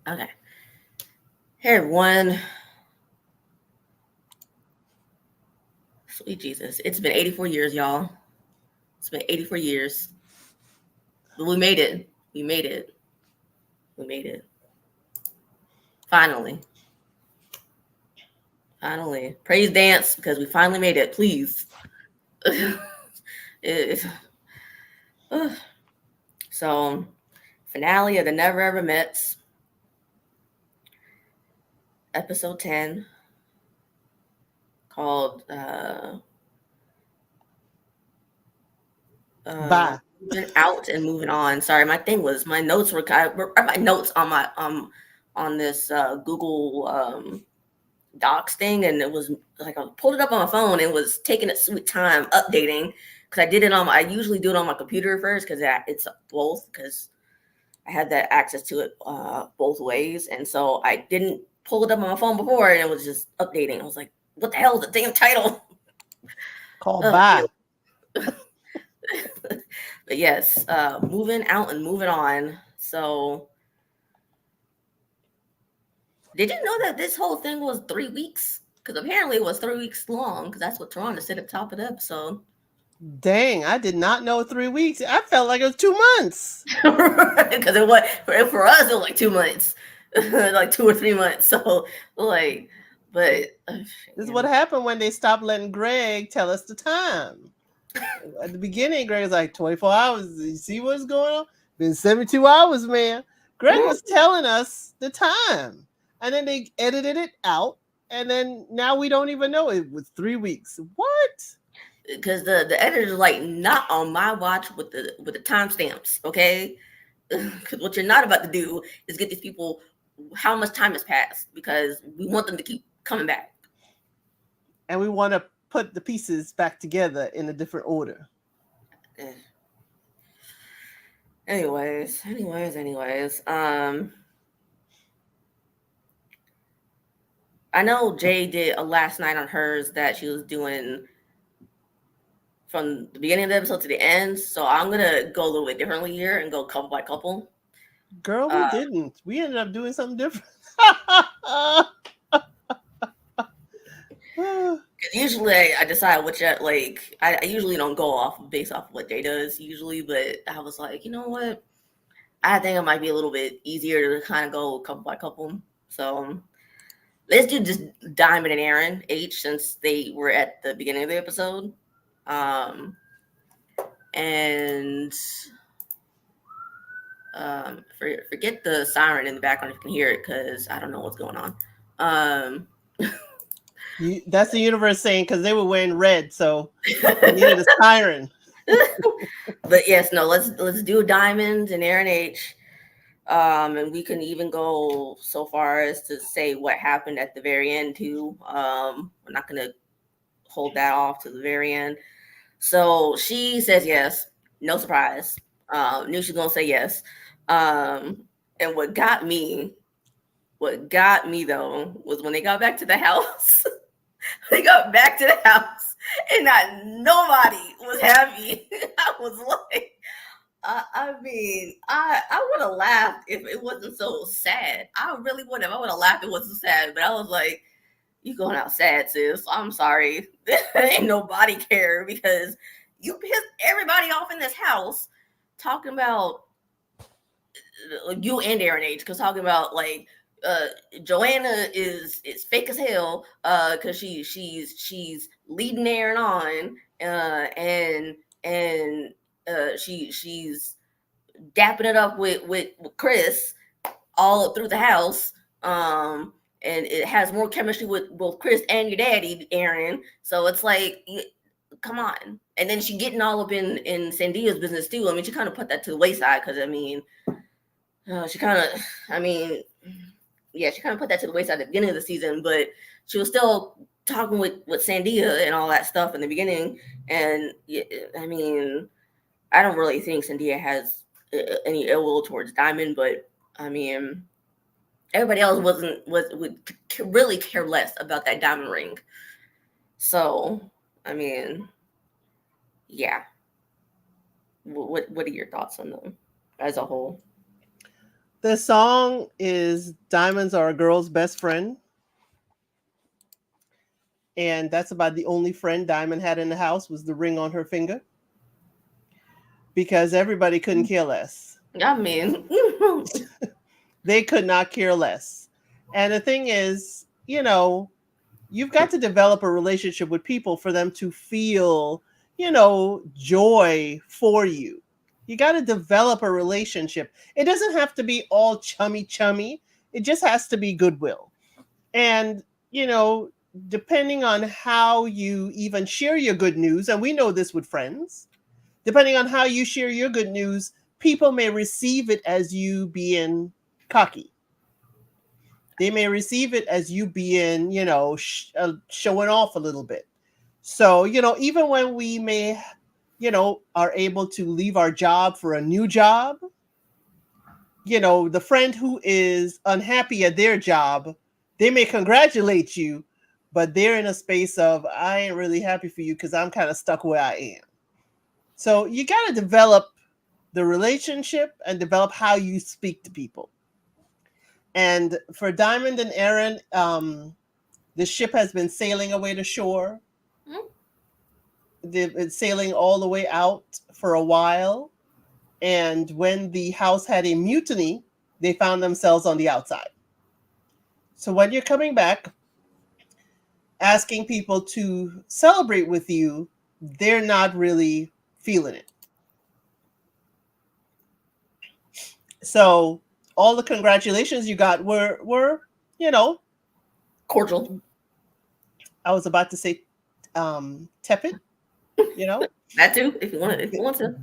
Okay. Hey everyone. Sweet Jesus. It's been 84 years, y'all. It's been 84 years. But we made it. We made it. We made it. Finally. Finally. Praise dance because we finally made it. Please. It- so, finale of the Never Ever Mets, episode 10, called Bye. Moving Out and Moving On. Sorry, my notes were my notes on on this Google Docs thing, and it was like I pulled it up on my phone and was taking its sweet time updating because I usually do it on my computer first because it's both because I had that access to it both ways, and so I didn't pull it up on my phone before, and it was just updating. I was like, "What the hell is the damn title?" Call bye. But yes, moving out and moving on. So, did you know that this whole thing was 3 weeks? Because apparently it was 3 weeks long. Because that's what Toronto said at the top of the episode. Dang, I did not know 3 weeks. I felt like it was 2 months. Because it was for us, it was like 2 months, like 2 or 3 months. So like, but This is yeah. what happened when they stopped letting Greg tell us the time. At the beginning, Greg was like 24 hours. You see what's going on? Been 72 hours, man. Greg was telling us the time. And then they edited it out. And then now we don't even know it was 3 weeks. What? Because the editor's like not on my watch with the timestamps. Okay, because what you're not about to do is get these people how much time has passed because we want them to keep coming back. And we want to put the pieces back together in a different order. Eh. Anyways. I know Jay did a last night on hers that she was doing from the beginning of the episode to the end. So I'm gonna go a little bit differently here and go couple by couple. Girl, we Uh, didn't. We ended up doing something different. 'Cause usually I decide which I usually don't go off based off of what Jay does usually, but I was like, you know what? I think it might be a little bit easier to kind of go couple by couple. So let's do just Diamond and Aaron H since they were at the beginning of the episode. Um, and forget the siren in the background if you can hear it because I don't know what's going on. Um, That's the universe saying because they were wearing red, so they needed a siren. but yes, no, let's do Diamond and Aaron H. And we can even go so far as to say what happened at the very end too. We're not gonna hold that off to the very end. So she says yes, no surprise. Knew she was gonna say yes. Um, and what got me though was when they got back to the house. They got back to the house, and not nobody was happy. I was like, I would have laughed if it wasn't so sad. I really would have. I would have laughed if it wasn't sad, but I was like, "You going out sad, sis? I'm sorry. Ain't nobody care because you pissed everybody off in this house talking about you and Aaron H. Because talking about like uh Joanna is fake as hell because she's leading Aaron on and she's dapping it up with Chris all through the house. And it has more chemistry with both Chris and your daddy, Aaron. So it's like, come on. And then she getting all up in Sandia's business too. I mean, she kind of put that to the wayside because I mean, she kind of, I mean, yeah, she kind of put that to the wayside at the beginning of the season, but she was still talking with Sandia and all that stuff in the beginning. And I mean, I don't really think Sandia has any ill will towards Diamond, but I mean, everybody else would really care less about that diamond ring. So, I mean, yeah. What are your thoughts on them as a whole? The song is "Diamonds Are a Girl's Best Friend," and that's about the only friend Diamond had in the house was the ring on her finger because everybody couldn't care less. I mean, They could not care less. And the thing is, you've got to develop a relationship with people for them to feel, joy for you. You got to develop a relationship. It doesn't have to be all chummy chummy. It just has to be goodwill. And, depending on how you even share your good news, and we know this with friends, depending on how you share your good news, people may receive it as you being cocky. They may receive it as you being, showing off a little bit. So, even when we may, are able to leave our job for a new job, the friend who is unhappy at their job, they may congratulate you, but they're in a space of, I ain't really happy for you because I'm kind of stuck where I am. So you got to develop the relationship and develop how you speak to people. And for Diamond and Aaron, the ship has been sailing away to shore. They've been sailing all the way out for a while. And when the house had a mutiny, they found themselves on the outside. So when you're coming back, asking people to celebrate with you, they're not really feeling it. So all the congratulations you got were, cordial. I was about to say tepid, you know, That too, if you want to.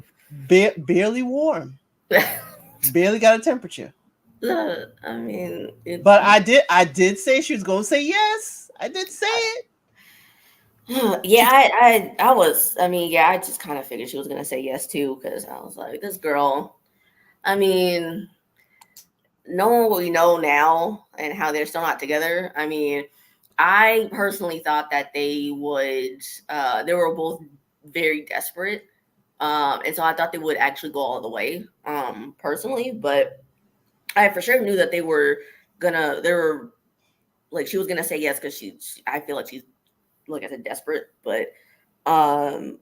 barely warm, barely got a temperature. I mean, But I did say she was gonna say yes. I did say it. yeah, I was. I mean, yeah, I just kind of figured she was gonna say yes too, because I was like, this girl. I mean, knowing what we know now and how they're still not together. I mean, I personally thought that they would. They were both very desperate, and so I thought they would actually go all the way. Personally, but I for sure knew that they were gonna. They were like she was gonna say yes because I feel like she's, like I said, desperate. Um,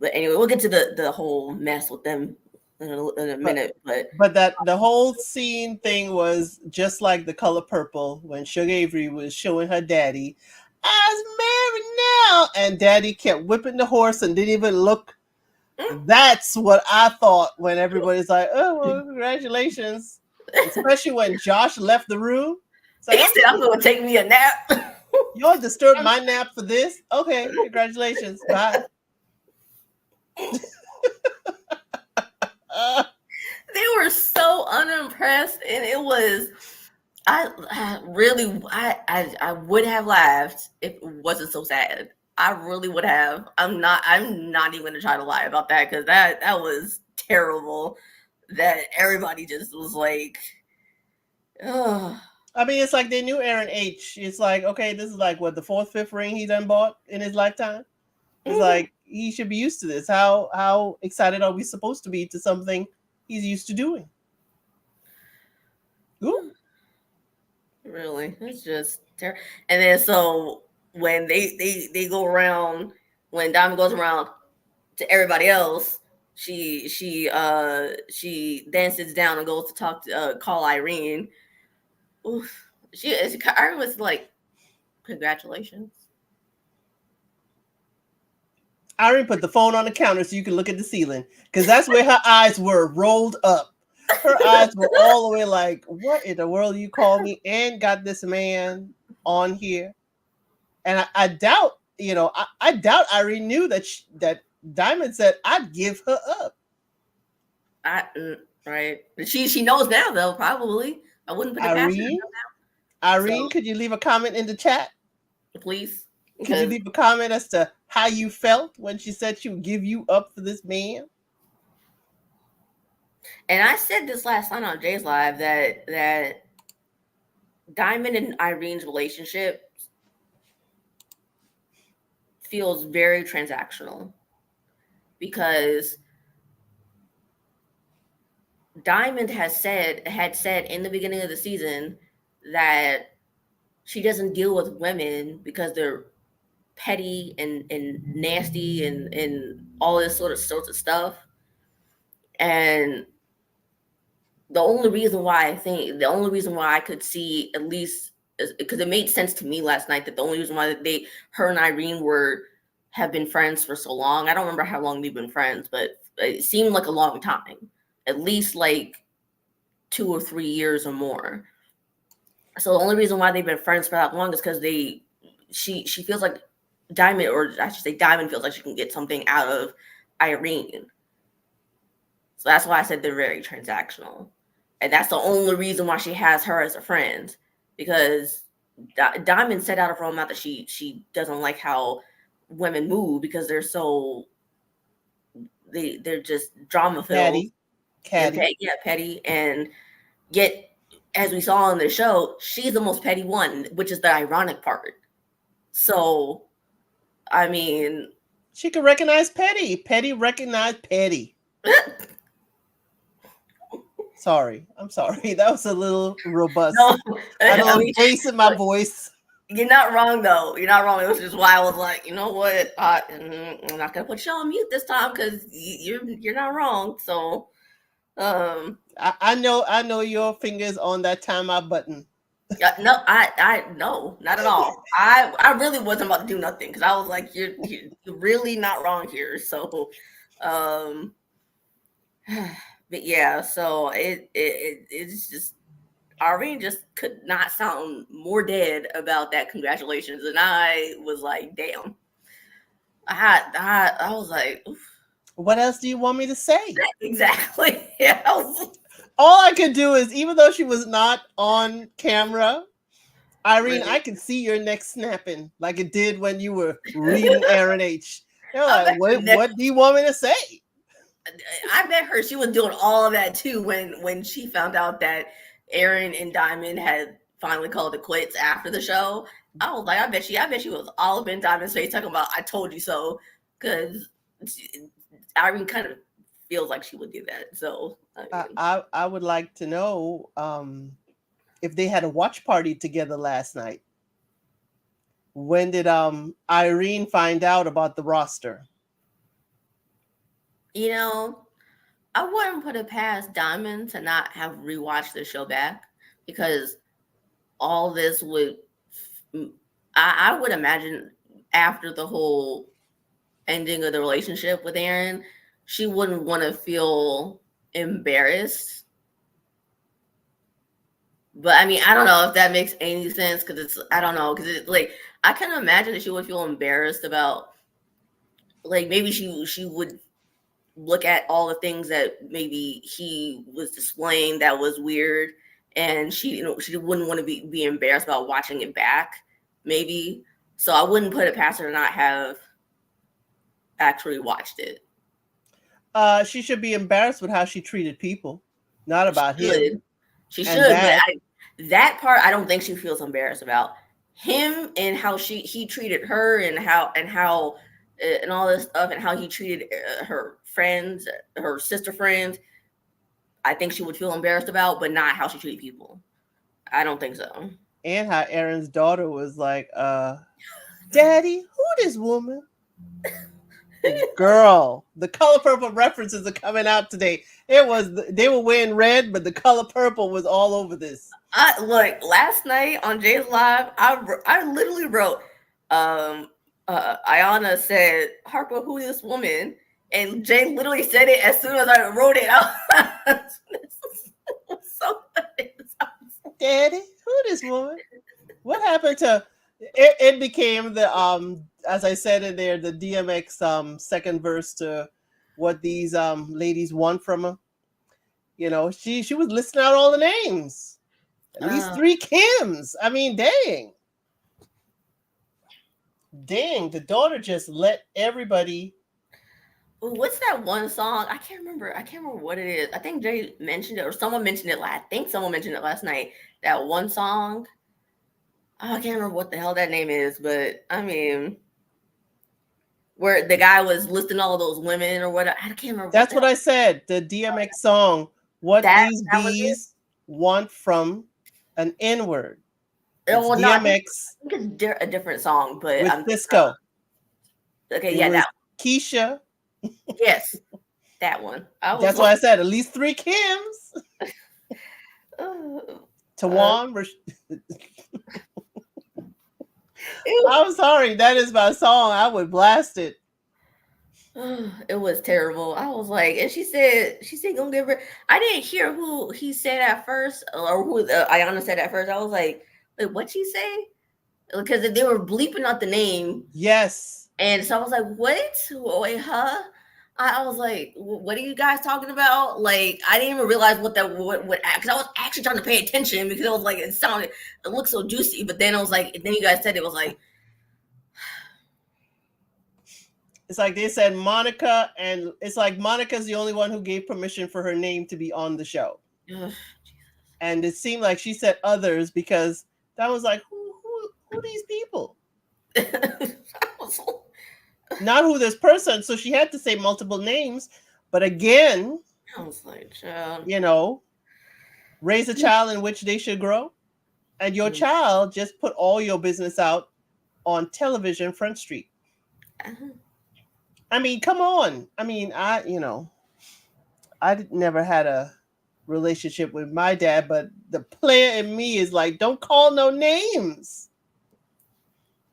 but anyway, we'll get to the whole mess with them in a But minute. But but that the whole scene thing was just like The Color Purple when Sugar Avery was showing her daddy, "I'm married now," and Daddy kept whipping the horse and didn't even look. That's what I thought when everybody's like, "Oh, well, congratulations," especially when Josh left the room. It's like, he said, "I'm okay, going to take me a nap." y'all disturbed my nap for this. Okay, congratulations, bye. Uh, They were so unimpressed, and it was. I really I would have laughed if it wasn't so sad. I really would have. I'm not even gonna try to lie about that because that was terrible. That everybody just was like, oh, I mean, it's like they knew Aaron H. It's like, okay, this is like what the fourth, fifth ring he done bought in his lifetime. It's like he should be used to this. How excited are we supposed to be to something he's used to doing? Ooh. really, it's just terrible. And then so when they go around, when Diamond goes around to everybody else, she then sits down and goes to talk to call Irene. Oof. Irene was like, congratulations. Irene put the phone on the counter so you can look at the ceiling because that's where her eyes were rolled up. Her eyes were all the way like, what in the world you call me and got this man on here? And I doubt, I doubt Irene knew that Diamond said, I'd give her up. Right. She knows now though, probably. I wouldn't put it past her Irene, now. Irene, So could you leave a comment in the chat? please. Could you Because leave a comment as to how you felt when she said she would give you up for this man? and I said this last night on Jay's Live that Diamond and Irene's relationship feels very transactional because Diamond had said in the beginning of the season that she doesn't deal with women because they're petty and nasty and all this sorts of stuff. And the only reason why I could see at least because it made sense to me last night that the only reason why her and Irene have been friends for so long. I don't remember how long they've been friends, but it seemed like a long time, at least like 2 or 3 years or more. So the only reason why they've been friends for that long is because she feels like Diamond, or I should say Diamond, feels like she can get something out of Irene. So that's why I said they're very transactional. And that's the only reason why she has her as a friend, because Diamond said out of her own mouth that she doesn't like how women move because they're just drama filled, petty, and yet as we saw on the show, she's the most petty one, which is the ironic part. So, I mean, she could recognize petty. Petty recognized petty. Sorry, I'm sorry. That was a little robust. No, I'm basing my voice. You're not wrong, though. You're not wrong. It was just why I was like, you know what? I'm not gonna put you on mute this time because you're not wrong. So, I know your fingers on that timeout button. No, no, not at all. I really wasn't about to do nothing because I was like, you're really not wrong here. So, but yeah, so it's just Irene just could not sound more dead about that congratulations, and I was like, damn. I was like, oof. What else do you want me to say? Exactly. Yeah. All I could do is, even though she was not on camera, Irene, I can see your neck snapping like it did when you were reading Aaron H. You're like, what do you want me to say? I bet her she was doing all of that too when she found out that Aaron and Diamond had finally called it quits after the show. I was like, I bet she was all up in Diamond's face talking about "I told you so," because Irene kind of feels like she would do that. So I would like to know if they had a watch party together last night. When did Irene find out about the roster? You know, I wouldn't put it past Diamond to not have rewatched the show back, because all this would, I would imagine after the whole ending of the relationship with Aaron, she wouldn't want to feel embarrassed. But I mean, I don't know if that makes any sense, because I don't know, because it's like, I can imagine that she would feel embarrassed about, like, maybe she would look at all the things that maybe he was displaying that was weird, and she wouldn't want to be embarrassed about watching it back, maybe. So I wouldn't put it past her to not have actually watched it. She should be embarrassed with how she treated people, not about him. She should, but that part I don't think she feels embarrassed about. Him and how he treated her, and how and all this stuff, and how he treated her friends, her sister friends, I think she would feel embarrassed about, but not how she treated people. I don't think so. And how Aaron's daughter was like, Daddy, who this woman? Girl, the Color Purple references are coming out today. They were wearing red, but the Color Purple was all over this. Look, last night on Jay's Live, I literally wrote, Ayana said, Harper, who is this woman? And Jay literally said it as soon as I wrote it out. So Daddy, who this woman? What happened to it? It became the as I said in there, the DMX second verse to what these ladies want from her. You know, she was listing out all the names. At least 3 Kims. I mean, dang, the daughter just let everybody. What's that one song? I can't remember what it is. I think Jay mentioned it, or someone mentioned it. I think someone mentioned it last night. That one song. Oh, I can't remember what the hell that name is, but I mean, where the guy was listing all of those women or what. I can't remember. That's what I said. The DMX song what That these that was it. bees want from an N-word. It's Well, no, I think DMX it's a different song, but with I'm thinking Cisco. okay, It yeah, was that Keisha. yes, that one. I was That's why I like, said at least 3 Kims. uh, Tawan. it I'm sorry, that is my song. I would blast it. it was terrible. I was like, and she said gonna give her. I didn't hear who he said at first, or who Ayana said at first. I was like, wait, what'd she say? Because they were bleeping out the name, Yes. and so I was like, what? Wait, huh? I was like, what are you guys talking about? Like, I didn't even realize what that what because I was actually trying to pay attention because it was like it looked so juicy, but then I was like, then you guys said it was like, It's like they said Monica, and it's like Monica's the only one who gave permission for her name to be on the show. ugh. And it seemed like she said others because that was like, who these people? I was, Not who this person. So she had to say multiple names. But again, I was like, child. you know, raise a child in which they should grow. And your child just put all your business out on television, Front Street. Uh-huh. I mean, come on. I mean, I never had a relationship with my dad, but the player in me is like, don't call no names.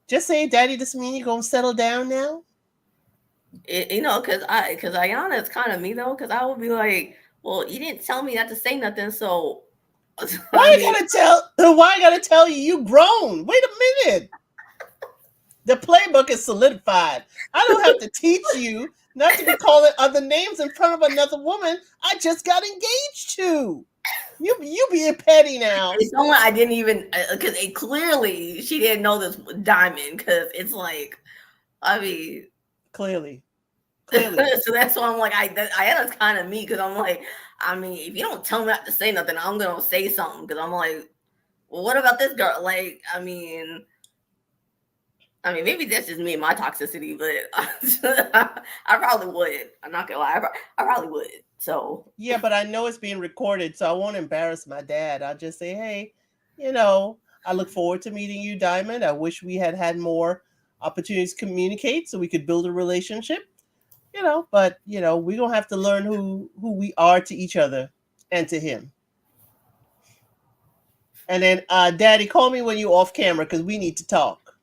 Just say, Daddy, this mean you gonna settle down now? Because Ayana is kind of me though, because I would be like, well, you didn't tell me not to say nothing, so Why I I mean, gotta tell you you grown? Wait a minute. The playbook is solidified. I don't have to teach you not to be calling other names in front of another woman I just got engaged to. You being petty now. it's someone I didn't even because it clearly she didn't know this Diamond because it's like, I mean, Clearly. so that's why I'm like, Ayana's kind of me because I'm like, I mean, if you don't tell me not to say nothing, I'm gonna say something because I'm like, well, what about this girl? Like, I mean, maybe that's just me and my toxicity, but I probably would. I'm not gonna lie, I probably would. So Yeah, but I know it's being recorded, so I won't embarrass my dad. I'll just say, hey, I look forward to meeting you, Diamond. I wish we had more opportunities to communicate so we could build a relationship. But we're gonna have to learn who we are to each other and to him. And then, Daddy, call me when you're off camera because we need to talk.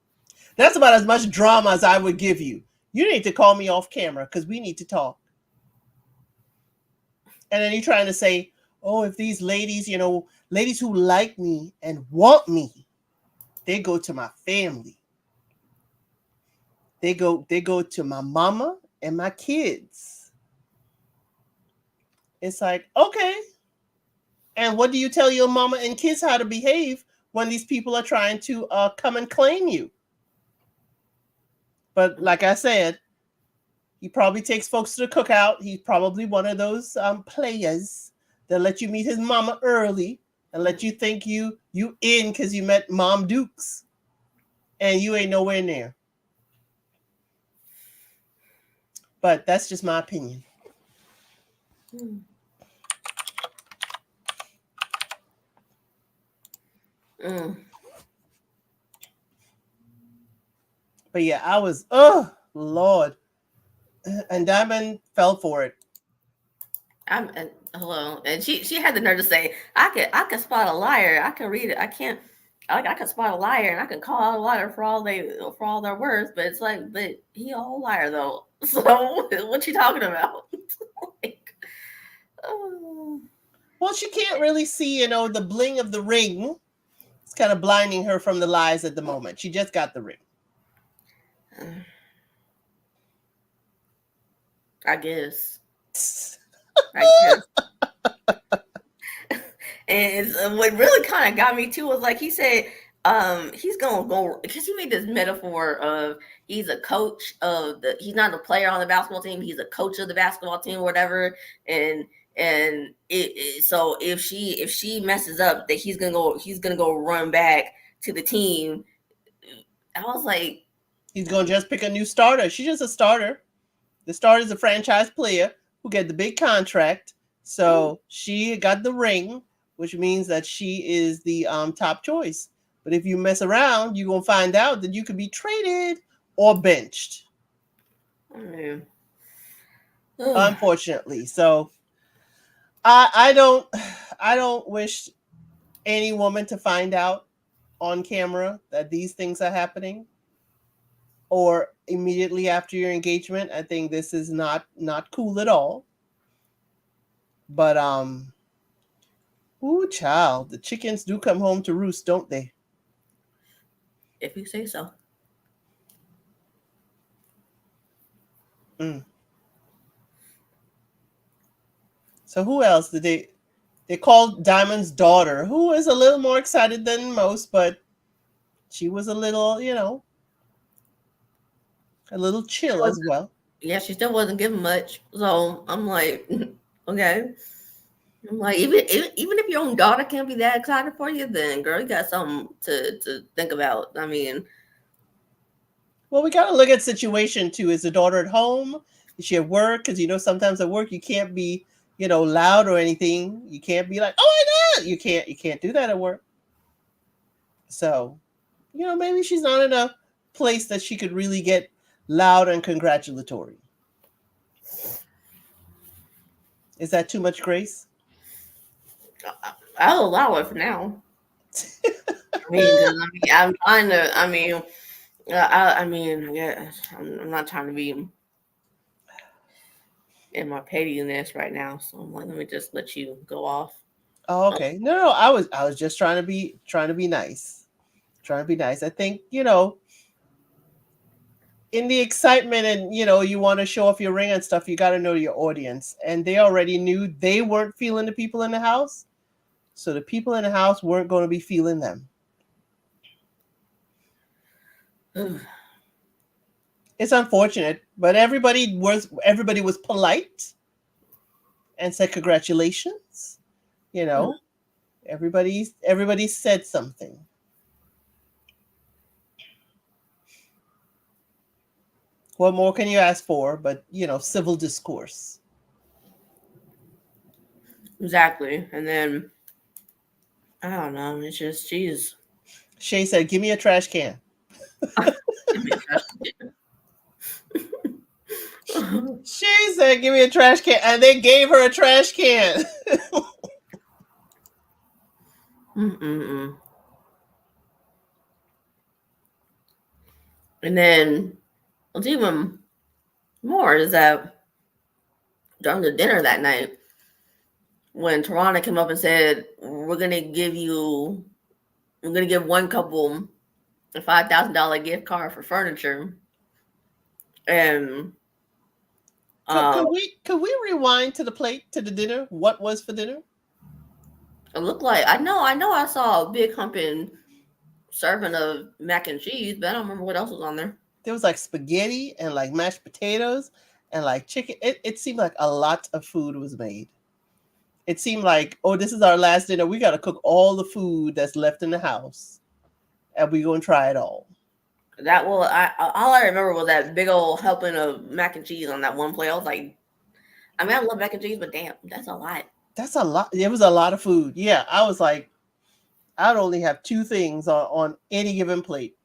That's about as much drama as I would give you. You need to call me off camera because we need to talk. And then you're trying to say, oh, if these ladies, ladies who like me and want me, they go to my family. They go to my mama and my kids. It's like, okay. And what do you tell your mama and kids how to behave when these people are trying to come and claim you? But like I said, he probably takes folks to the cookout. He's probably one of those players that let you meet his mama early and let you think you in because you met Mom Dukes and you ain't nowhere near. But that's just my opinion. But yeah, I was, oh Lord. And Diamond fell for it. Hello, and she had the nerve to say, I could spot a liar. I can read it. I can't. I can spot a liar, and I can call out a liar for all their words. But it's like, but he a whole liar though. So what you talking about? Like, oh. Well, she can't really see, the bling of the ring. It's kind of blinding her from the lies at the moment. She just got the ring. I guess. And what really kind of got me too was like he said, he's gonna go because he made this metaphor of he's a coach of he's not a player on the basketball team, he's a coach of the basketball team or whatever, and so if she messes up that he's gonna go run back to the team. I was like, he's gonna just pick a new starter. She's just a starter. The starter is a franchise player who get the big contract So she got the ring, which means that she is the top choice. But if you mess around, you're gonna find out that you could be traded or benched. I mean, Unfortunately. So I don't wish any woman to find out on camera that these things are happening or immediately after your engagement. I think this is not cool at all. But ooh, child, the chickens do come home to roost, don't they? if you say so. Mm. So who else did they called Diamond's daughter, who is a little more excited than most, but she was a little, a little chill as well. Yeah, she still wasn't giving much. So I'm like, okay. I'm like, even if your own daughter can't be that excited for you, then girl, you got something to think about. I mean, Well, we got to look at situation too. Is the daughter at home? Is she at work? Because sometimes at work you can't be, loud or anything. You can't be like, oh my god, you can't do that at work. So, maybe she's not in a place that she could really get loud and congratulatory. Is that too much grace? I'll allow it for now. I mean, 'cause, I mean, I'm trying to. I mean, I mean, yeah, I'm not trying to be in my pettiness right now. So I'm like, let me just let you go off. Oh, okay. No, I was just trying to be nice. Trying to be nice. I think, in the excitement and you want to show off your ring and stuff, you got to know your audience. And they already knew they weren't feeling the people in the house. So the people in the house weren't going to be feeling them. It's unfortunate, but everybody was polite and said congratulations. You know, everybody said something. What more can you ask for? But civil discourse. Exactly. And then I don't know. It's just jeez. Shay said, "Give me a trash can." She said, "Give me a trash can," and they gave her a trash can. Mm-mm-mm. And then what's even more is that during the dinner that night, when Tarana came up and said, we're gonna give one couple a $5,000 gift card for furniture, and could, um, could we could we rewind to the plate to the dinner? What was for dinner? it looked like I know I saw a big humping serving of mac and cheese, but I don't remember what else was on there. There was like spaghetti and like mashed potatoes and like chicken. It seemed like a lot of food was made. It seemed like, oh, this is our last dinner. We got to cook all the food that's left in the house, and we gonna try it all. That well, all I remember was that big old helping of mac and cheese on that one plate. I was like, I mean, I love mac and cheese, but damn, that's a lot. That's a lot. It was a lot of food. Yeah, I was like, I'd only have two things on any given plate.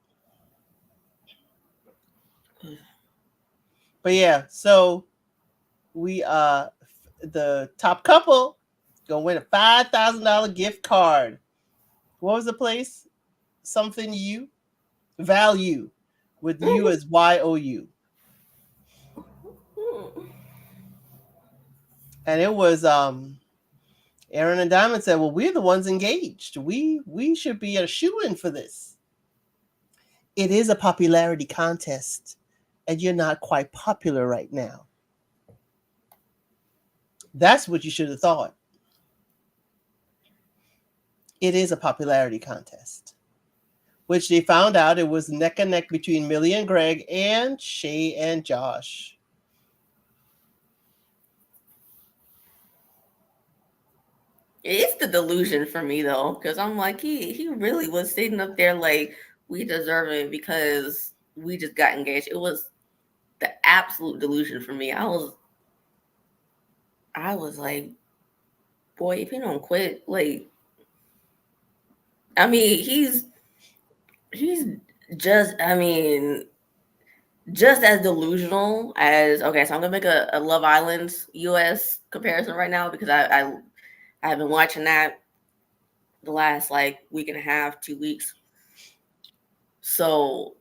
But yeah, so we the top couple gonna win a $5,000 gift card. What was the place? Something you value with you as YOU. And it was Aaron and Diamond said, well, we're the ones engaged. We should be a shoe-in for this. It is a popularity contest, and you're not quite popular right now. That's what you should have thought. It is a popularity contest, which they found out it was neck and neck between Millie and Greg and Shay and Josh. It's the delusion for me though, because I'm like, he really was sitting up there like we deserve it because we just got engaged. It was the absolute delusion for me. I was like, boy, if he don't quit, like, I mean, he's just, I mean, just as delusional as, okay, so I'm gonna make a Love Island US comparison right now because I have been watching that the last like week and a half, 2 weeks. So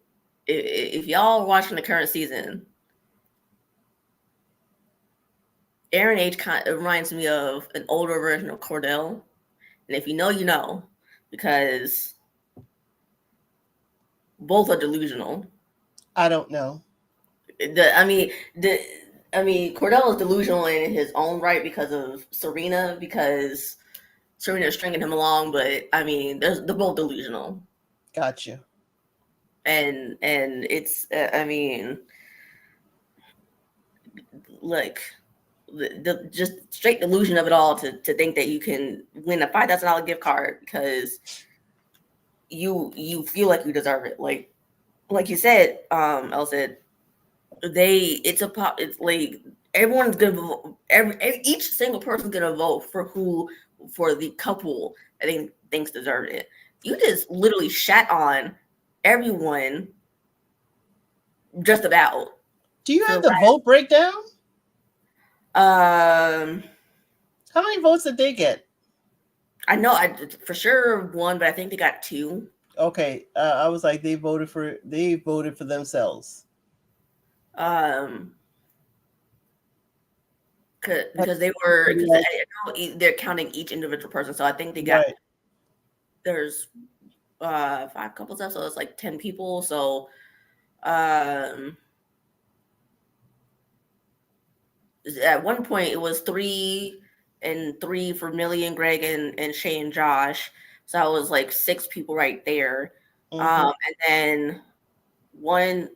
if y'all are watching the current season, Aaron H kind of reminds me of an older version of Cordell. And if you know, you know, because both are delusional. I don't know. I mean, Cordell is delusional in his own right because of Serena, because Serena is stringing him along. But I mean, they're both delusional. Gotcha. And it's, I mean, like the just straight delusion of it all to think that you can win a $5,000 gift card because you feel like you deserve it. Like you said, Elle said, it's like everyone's gonna vote, each single person's gonna vote for the couple that they thinks deserved it. You just literally shat on everyone just about. Do you have the vote breakdown? How many votes did they get? I know for sure one, but I think they got 2. Okay, I was like, they voted for themselves. Because they were, they're counting each individual person, so I think they got, right. There's 5 couples up, so it's like 10 people. So at one point it was 3 and 3 for Millie and Greg and Shay and Josh. So I was like 6 people right there. Mm-hmm. And then one,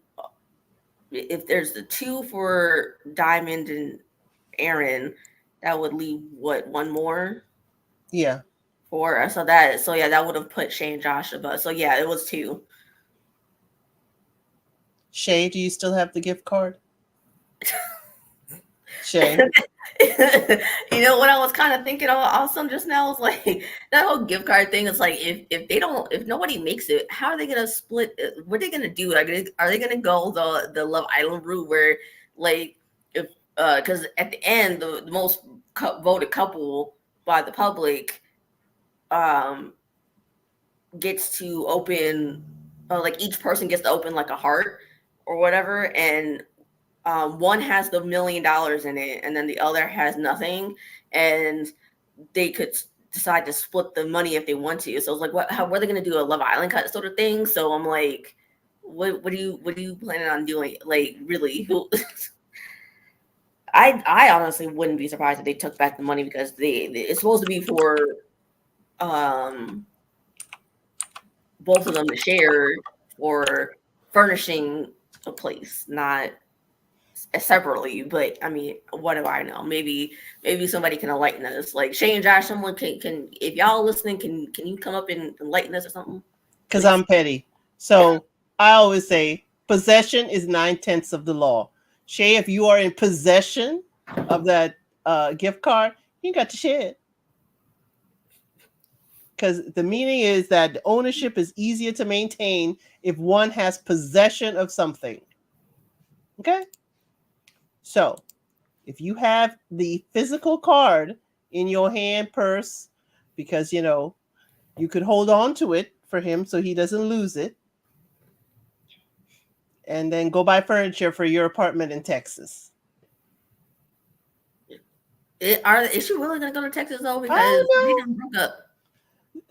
if there's the 2 for Diamond and Aaron, that would leave one more? Yeah. 4. So that would have put Shay and Josh above. So yeah, it was 2. Shay, do you still have the gift card? Shay. You know what I was kind of thinking also just now was like that whole gift card thing. It's like if nobody makes it, how are they gonna split? What are they gonna do? Are they gonna go the Love Island route where like if because at the end the most voted couple by the public gets to open like each person gets to open like a heart or whatever, and one has the $1 million in it, and then the other has nothing, and they could decide to split the money if they want to. So it's like, how are they going to do a Love Island cut sort of thing? So I'm like, what are you planning on doing? Like, really? I honestly wouldn't be surprised if they took back the money because it's supposed to be for both of them to share for furnishing a place, not separately. But I mean, what do I know? Maybe somebody can enlighten us. Like Shay and Josh, someone can if y'all listening, can you come up and enlighten us or something? Because I'm petty. So yeah. I always say possession is 9/10 of the law. Shay, if you are in possession of that gift card, you got to share it. Because the meaning is that the ownership is easier to maintain if one has possession of something. Okay? So, if you have the physical card in your hand, purse, because, you know, you could hold on to it for him so he doesn't lose it, and then go buy furniture for your apartment in Texas. Is she really going to go to Texas, though? Because they done broke up.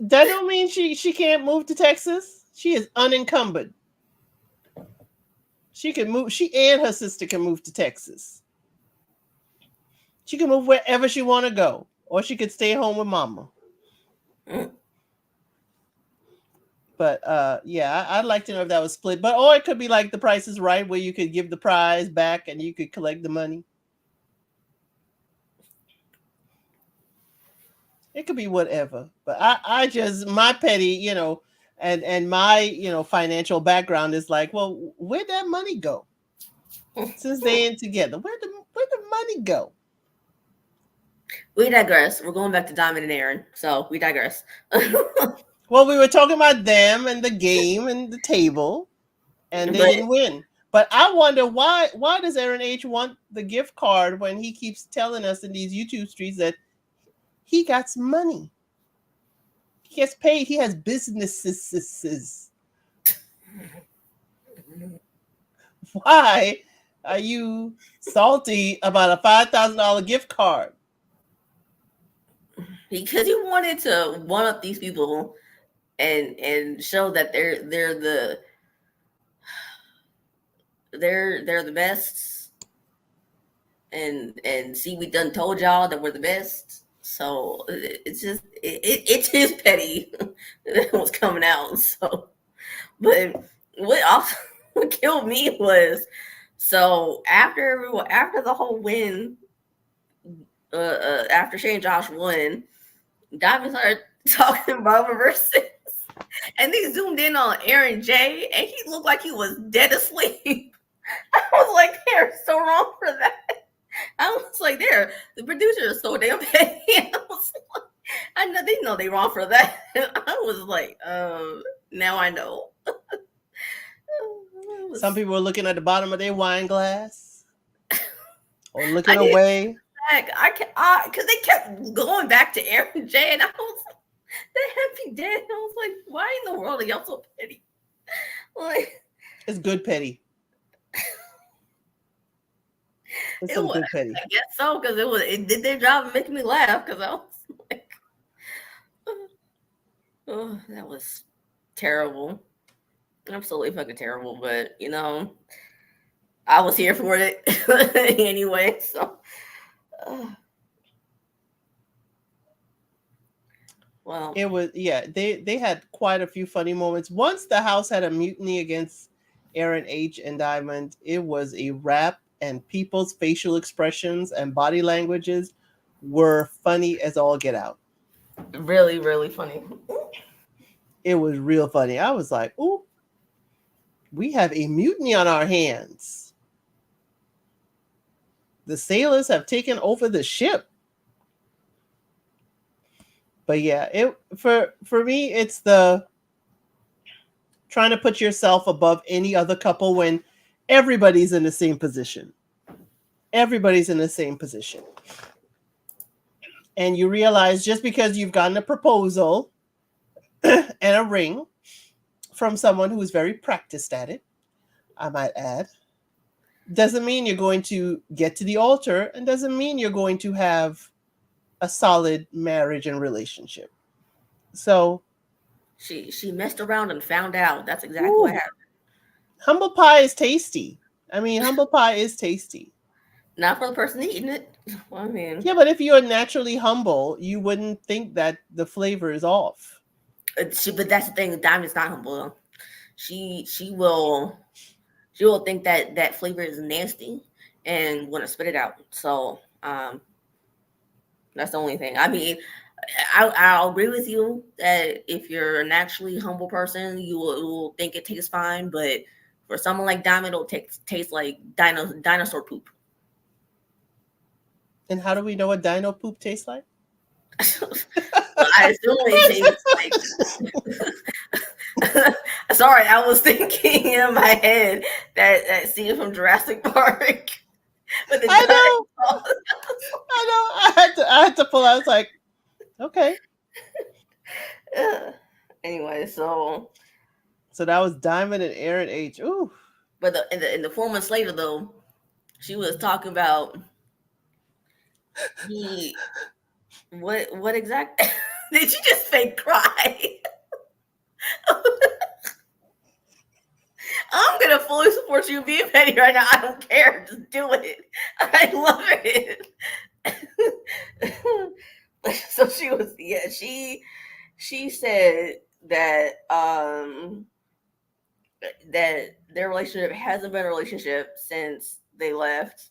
That don't mean she can't move to Texas. She is unencumbered. She can move. She and her sister can move to Texas. She can move wherever she want to go, or she could stay home with mama. Mm. But yeah, I'd like to know if that was split. But or it could be like The Price is Right, where you could give the prize back and you could collect the money. It could be whatever. But I just, my petty, you know, and my, you know, financial background is like, well, where'd that money go? Since they ain't together, where'd the money go? We digress. We're going back to Diamond and Aaron, so we digress. Well, we were talking about them and the game and the table, and they But didn't win. But I wonder why does Aaron H want the gift card when he keeps telling us in these YouTube streets that he got some money. He gets paid. He has businesses. Why are you salty about a $5,000 gift card? because he wanted to one up these people and show that they're the best, and see, we done told y'all that we're the best. So it's just petty that was coming out. So, but what also what killed me was, so after the whole win, after Shane Josh won, Diamond started talking about versus, and they zoomed in on Aaron J, and he looked like he was dead asleep. I was like, they're so wrong for that. I was like, the producer is so damn petty. I know they know they wrong for that. I was like, now I know. Some people were looking at the bottom of their wine glass or looking away. Because they kept going back to Aaron J, and I was like, that had me dead. I was like, why in the world are y'all so petty? Like, it's good petty. It's some good petty. I guess so, because it did their job of making me laugh, because I was like, oh, that was terrible. Absolutely fucking terrible, but I was here for it anyway, so well, it was, yeah, they had quite a few funny moments. Once the house had a mutiny against Aaron H and Diamond, it was a wrap, and people's facial expressions and body languages were funny as all get out. Really, really funny. It was real funny. I was like, ooh, we have a mutiny on our hands. The sailors have taken over the ship. But yeah, for me, it's the trying to put yourself above any other couple when everybody's in the same position. Everybody's in the same position. And you realize just because you've gotten a proposal and a ring from someone who is very practiced at it, I might add, doesn't mean you're going to get to the altar, and doesn't mean you're going to have a solid marriage and relationship. So she messed around and found out. That's exactly what happened. Humble pie is tasty. I mean, humble pie is tasty. Not for the person eating it. Well, I mean, yeah, but if you're naturally humble, you wouldn't think that the flavor is off. But that's the thing. Diamond's not humble though. She will think that flavor is nasty and want to spit it out. So that's the only thing. I mean, I'll agree with you that if you're a naturally humble person, you will think it tastes fine. But for someone like Diamond, it'll taste like dinosaur poop. And how do we know what dino poop tastes like? I assume it tastes like. Sorry, I was thinking in my head that scene from Jurassic Park. I know. I had to pull out. I was like, okay. Anyway, so that was Diamond and Aaron H. Ooh. But in the 4 months later, though, she was talking about what exactly? Did you just fake cry? I'm gonna fully support you being petty right now. I don't care. Just do it. I love it. So she was, she said that that their relationship hasn't been a relationship since they left,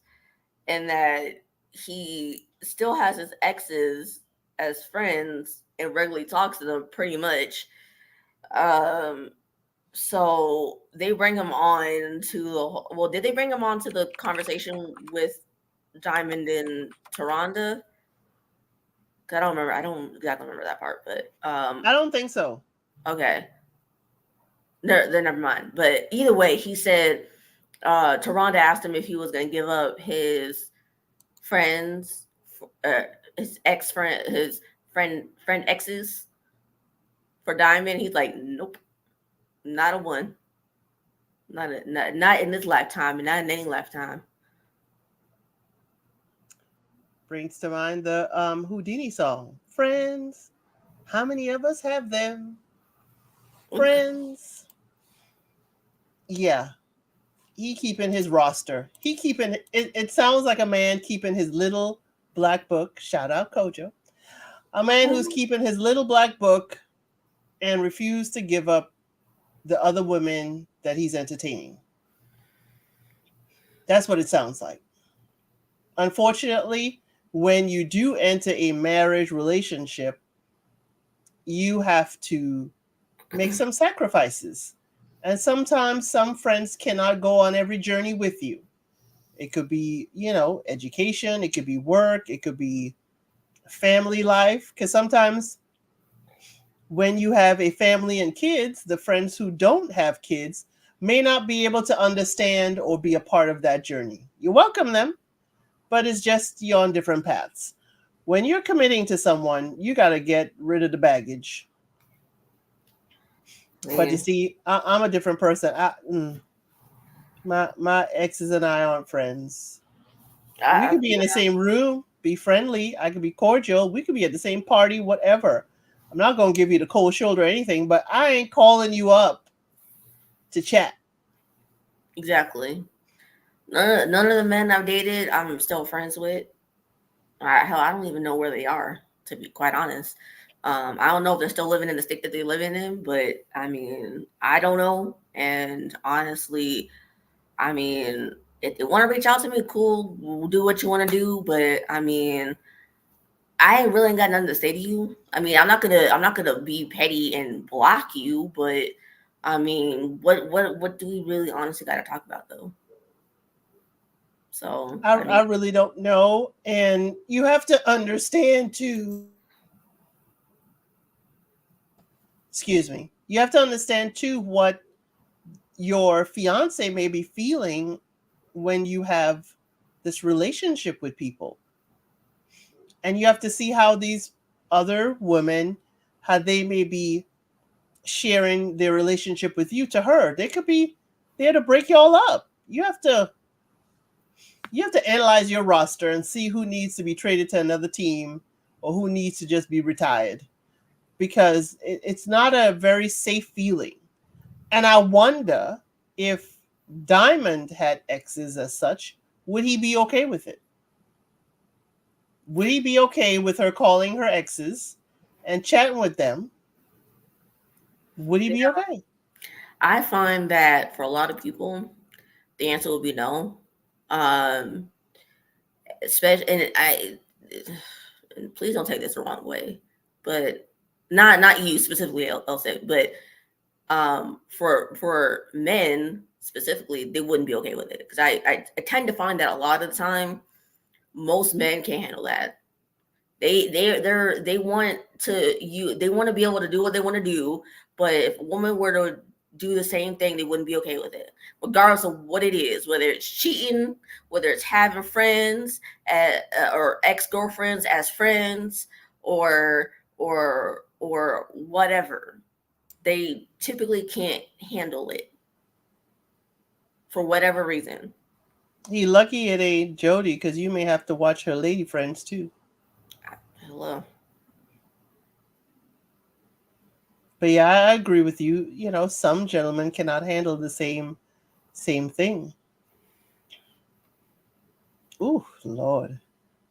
and that he still has his exes as friends and regularly talks to them pretty much. So they bring him on to did they bring him on to the conversation with Diamond and Taronda? 'Cause I don't remember. I don't exactly remember that part, but I don't think so. okay. Then never mind. But either way, he said Taronda asked him if he was going to give up his friends, his ex friend, his friend exes for Diamond. He's like, nope, not a one, not in this lifetime, and not in any lifetime. Brings to mind the Houdini song, "Friends." How many of us have them? Friends. Yeah, he keeping his roster. He keeping it. It sounds like a man keeping his little black book. Shout out Kojo. A man who's keeping his little black book and refused to give up the other women that he's entertaining. That's what it sounds like. Unfortunately, when you do enter a marriage relationship, you have to make some sacrifices. And sometimes some friends cannot go on every journey with you. It could be, education, it could be work, it could be family life. Because sometimes when you have a family and kids, the friends who don't have kids may not be able to understand or be a part of that journey. You welcome them, but it's just you're on different paths. When you're committing to someone, you got to get rid of the baggage. But you see, I'm a different person. My exes and I aren't friends. We could be in the same room, be friendly. I could be cordial. We could be at the same party, whatever. I'm not going to give you the cold shoulder or anything, but I ain't calling you up to chat. Exactly. None of the men I've dated, I'm still friends with. Hell, I don't even know where they are, to be quite honest. I don't know if they're still living in the state that they're living in, but I mean, I don't know. And honestly, I mean, if they want to reach out to me, cool, we'll do what you want to do. But I mean, I really ain't got nothing to say to you. I mean, I'm not gonna be petty and block you, but I mean, what do we really honestly got to talk about though? So I really don't know. And you have to understand too. Excuse me. You have to understand too what your fiance may be feeling when you have this relationship with people. And you have to see how these other women, how they may be sharing their relationship with you to her. They could be there to break y'all up. You have to analyze your roster and see who needs to be traded to another team or who needs to just be retired, because it's not a very safe feeling. And I wonder if Diamond had exes as such, would he be okay with it? Would he be okay with her calling her exes and chatting with them? Would he be okay? I find that for a lot of people, the answer will be no. Especially, and please don't take this the wrong way, but not you specifically, I'll say, but for men specifically, they wouldn't be okay with it, because I tend to find that a lot of the time, most men can't handle that. They want to be able to do what they want to do, but if a woman were to do the same thing, they wouldn't be okay with it, regardless of what it is, whether it's cheating, whether it's having friends or ex-girlfriends as friends, or whatever. They typically can't handle it for whatever reason. He lucky it ain't Jody, because you may have to watch her lady friends too. Hello. But yeah, I agree with you. Some gentlemen cannot handle the same thing. Ooh, Lord.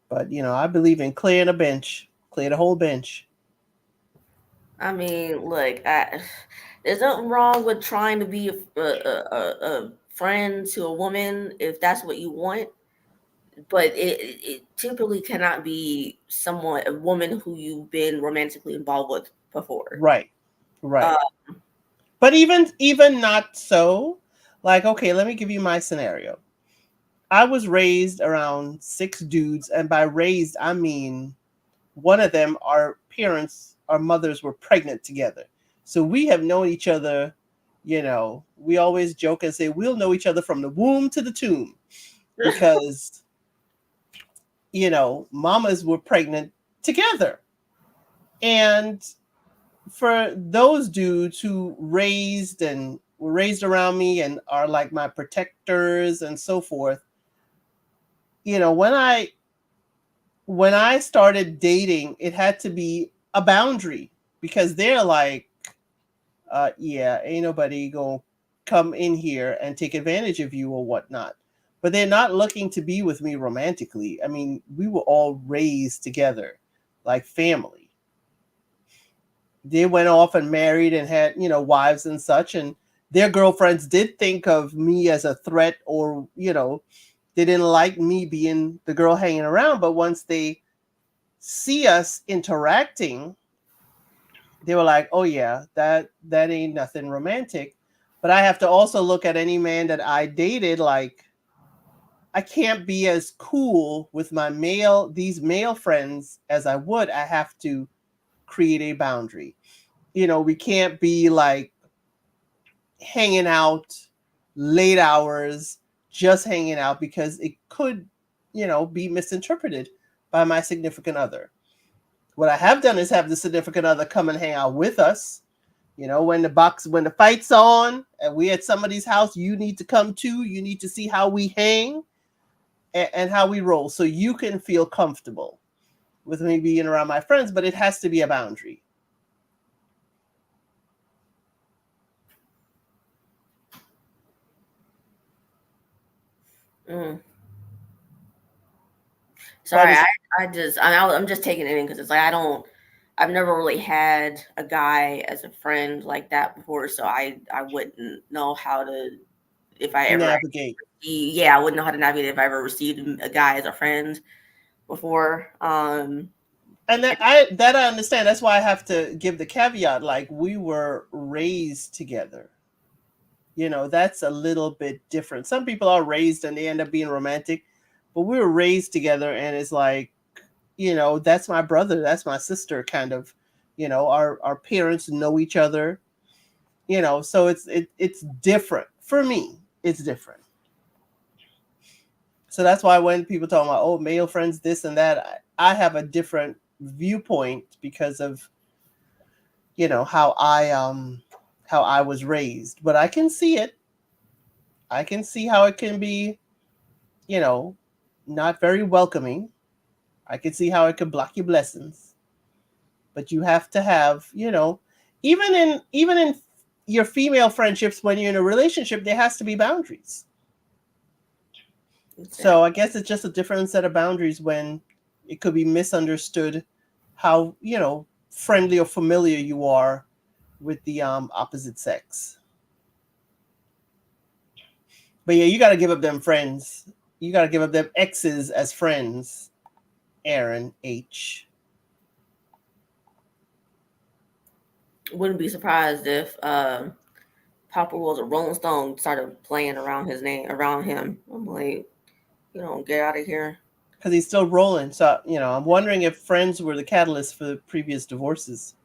But I believe in clearing a bench, clear the whole bench. I mean, look, there's nothing wrong with trying to be a friend to a woman if that's what you want, but it typically cannot be a woman who you've been romantically involved with before. Right. But even not so, like, okay, let me give you my scenario. I was raised around 6 dudes, and by raised I mean one of them, our mothers were pregnant together. So we have known each other, we always joke and say we'll know each other from the womb to the tomb because, mamas were pregnant together. And for those dudes who were raised around me and are like my protectors and so forth, when I started dating, it had to be a boundary because they're like, yeah, ain't nobody gonna come in here and take advantage of you or whatnot. But they're not looking to be with me romantically. I mean, we were all raised together like family. They went off and married and had, wives and such. And their girlfriends did think of me as a threat or, they didn't like me being the girl hanging around. But once they see us interacting, they were like, oh yeah, that ain't nothing romantic. But I have to also look at any man that I dated, like, I can't be as cool with these male friends as I would. I have to create a boundary. We can't be like hanging out late hours, just hanging out, because it could, be misinterpreted by my significant other. What I have done is have the significant other come and hang out with us. When the fight's on and we at somebody's house, you need to come too. You need to see how we hang and how we roll, so you can feel comfortable with me being around my friends, but it has to be a boundary. Mm. Sorry, I'm just taking it in because it's like I've never really had a guy as a friend like that before, so I wouldn't know how to, if I ever Navigate. I wouldn't know how to navigate if I ever received a guy as a friend before. And that I understand. That's why I have to give the caveat, like, we were raised together. That's a little bit different. Some people are raised and they end up being romantic, but we were raised together and it's like, that's my brother, that's my sister, kind of. Our parents know each other, so it's different. For me, it's different. So that's why when people talk about, oh, male friends, this and that, I have a different viewpoint because of, how I was raised. But I can see it. I can see how it can be, not very welcoming. I can see how it could block your blessings. But you have to have, even in your female friendships, when you're in a relationship, there has to be boundaries. Exactly. So I guess it's just a different set of boundaries when it could be misunderstood how, friendly or familiar you are with the opposite sex. But yeah, you got to give up them friends. You got to give up them exes as friends, Aaron H. Wouldn't be surprised if Papa was a Rolling Stone started playing around him. I'm like, get out of here. Because he's still rolling. So, I'm wondering if friends were the catalyst for the previous divorces.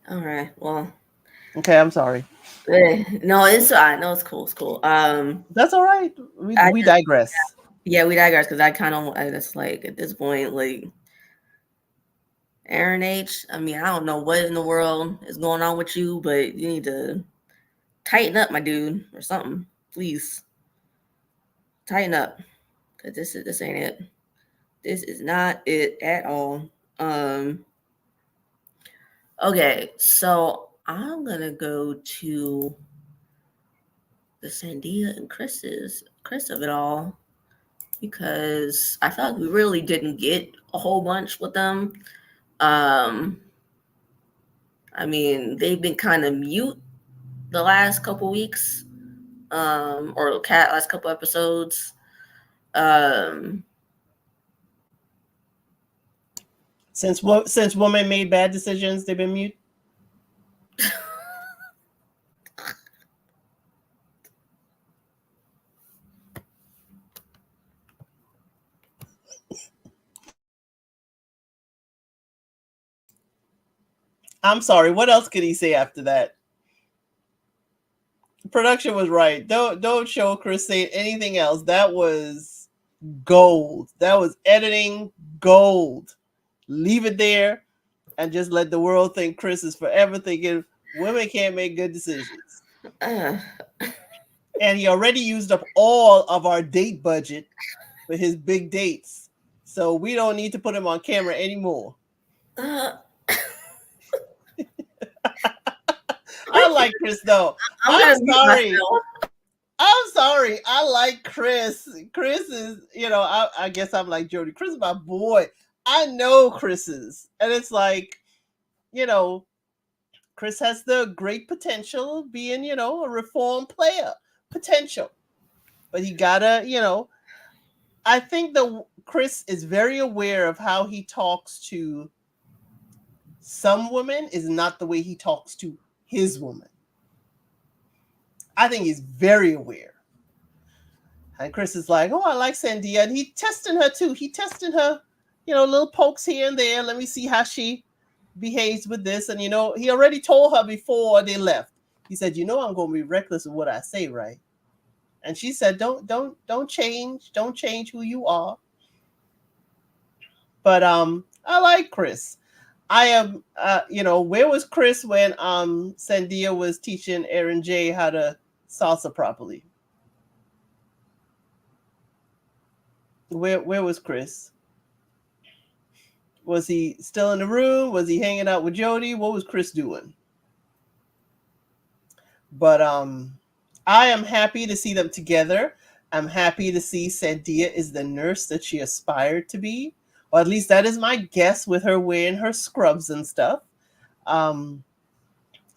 All right. Well. Okay, I'm sorry. No, it's it's cool. It's cool. That's all right. We digress. Yeah, we digress because it's like at this point, like Aaron H. I mean, I don't know what in the world is going on with you, but you need to tighten up, my dude, or something. Please tighten up, because this ain't it. This is not it at all. Okay, so I'm gonna go to the Sandia and Chris of it all, because I felt like we really didn't get a whole bunch with them. I mean, they've been kind of mute the last couple weeks, or last couple episodes. Since women made bad decisions, they've been mute. I'm sorry. What else could he say after that? Production was right. Don't show Chris saying anything else. That was gold. That was editing gold. Leave it there and just let the world think Chris is forever thinking women can't make good decisions. And he already used up all of our date budget for his big dates. So we don't need to put him on camera anymore. I like Chris though. I'm sorry. I'm sorry. I like Chris. Chris is, I guess I'm like Jody. Chris is my boy. I know Chris's. And it's like, Chris has the great potential of being, a reform player. Potential. But he gotta, I think Chris is very aware of how he talks to some women is not the way he talks to his woman. I think he's very aware. And Chris is like, oh, I like Sandia. And he testing her too. He testing her, little pokes here and there. Let me see how she behaves with this. And, he already told her before they left. He said, I'm going to be reckless with what I say, right? And she said, don't change. Don't change who you are. But I like Chris. I am, where was Chris when Sandia was teaching Aaron J how to salsa properly? Where was Chris? Was he still in the room? Was he hanging out with Jody? What was Chris doing? But I am happy to see them together. I'm happy to see Sandia is the nurse that she aspired to be. Or at least that is my guess with her wearing her scrubs and stuff.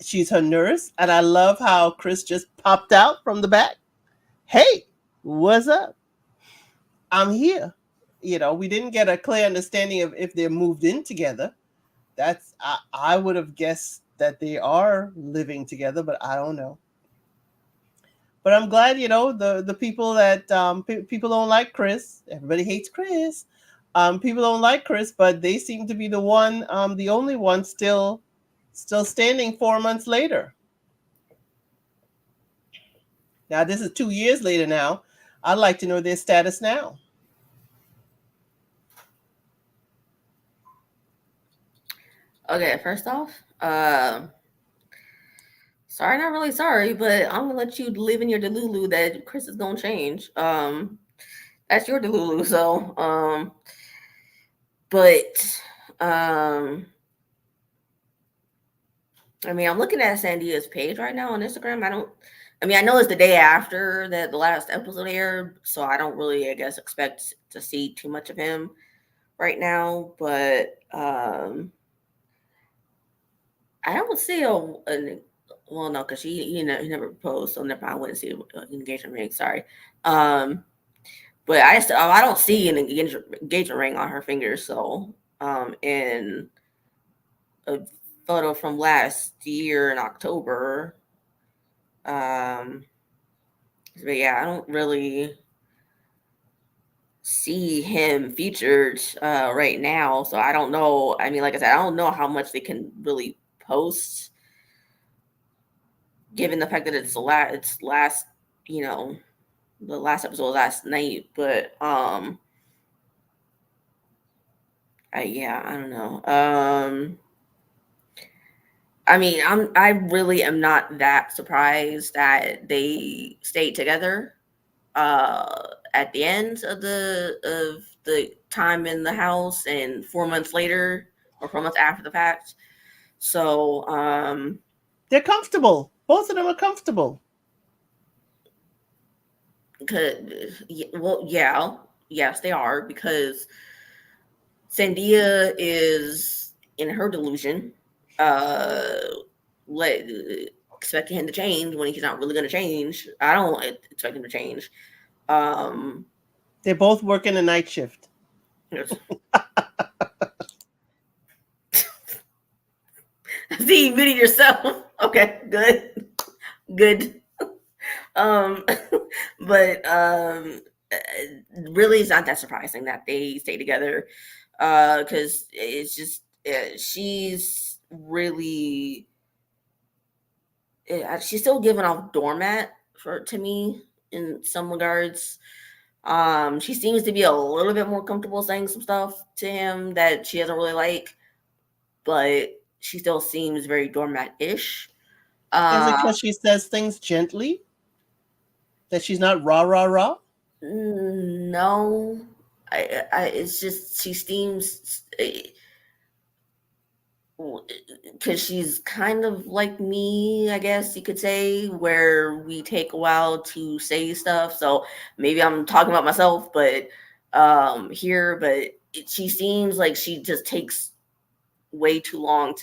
She's her nurse. And I love how Chris just popped out from the back. Hey, what's up? I'm here. We didn't get a clear understanding of if they're moved in together. I would have guessed that they are living together, but I don't know. But I'm glad, the people that people don't like Chris. Everybody hates Chris. People don't like Chris, but they seem to be the only one still standing 4 months later. Now, this is 2 years later now. I'd like to know their status now. Okay, first off, sorry, not really sorry, but I'm gonna let you live in your delulu that Chris is gonna change. That's your delulu. So, I mean, I'm looking at Sandia's page right now on Instagram. I know it's the day after that the last episode aired, so I don't really, I guess, expect to see too much of him right now. But I don't see well, no, because he never proposed, so never. I wouldn't see an engagement ring. Sorry, but I don't see an engagement ring on her finger. So, in a photo from last year in October. But yeah, I don't really see him featured right now, so I don't know. I mean, like I said, I don't know how much they can really post, given the fact that it's last, the last episode last night. But yeah, I don't know. I mean, I really am not that surprised that they stayed together at the end of the time in the house and 4 months later or 4 months after the fact. So they're comfortable. Both of them are comfortable. Yes, they are, because Sandia is in her delusion, expecting him to change when he's not really going to change. I don't expect him to change. They're both working a night shift. See, you muted yourself. Okay, good. But really, it's not that surprising that they stay together, because it's just she's really. She's still giving off doormat to me in some regards. She seems to be a little bit more comfortable saying some stuff to him that she doesn't really like, but she still seems very doormat-ish. Is it Uh, because she says things gently? That she's not rah rah rah? no, it's just she seems because she's kind of like me, I guess you could say, where we take a while to say stuff. So maybe I'm talking about myself, but here, but she seems like she just takes way too long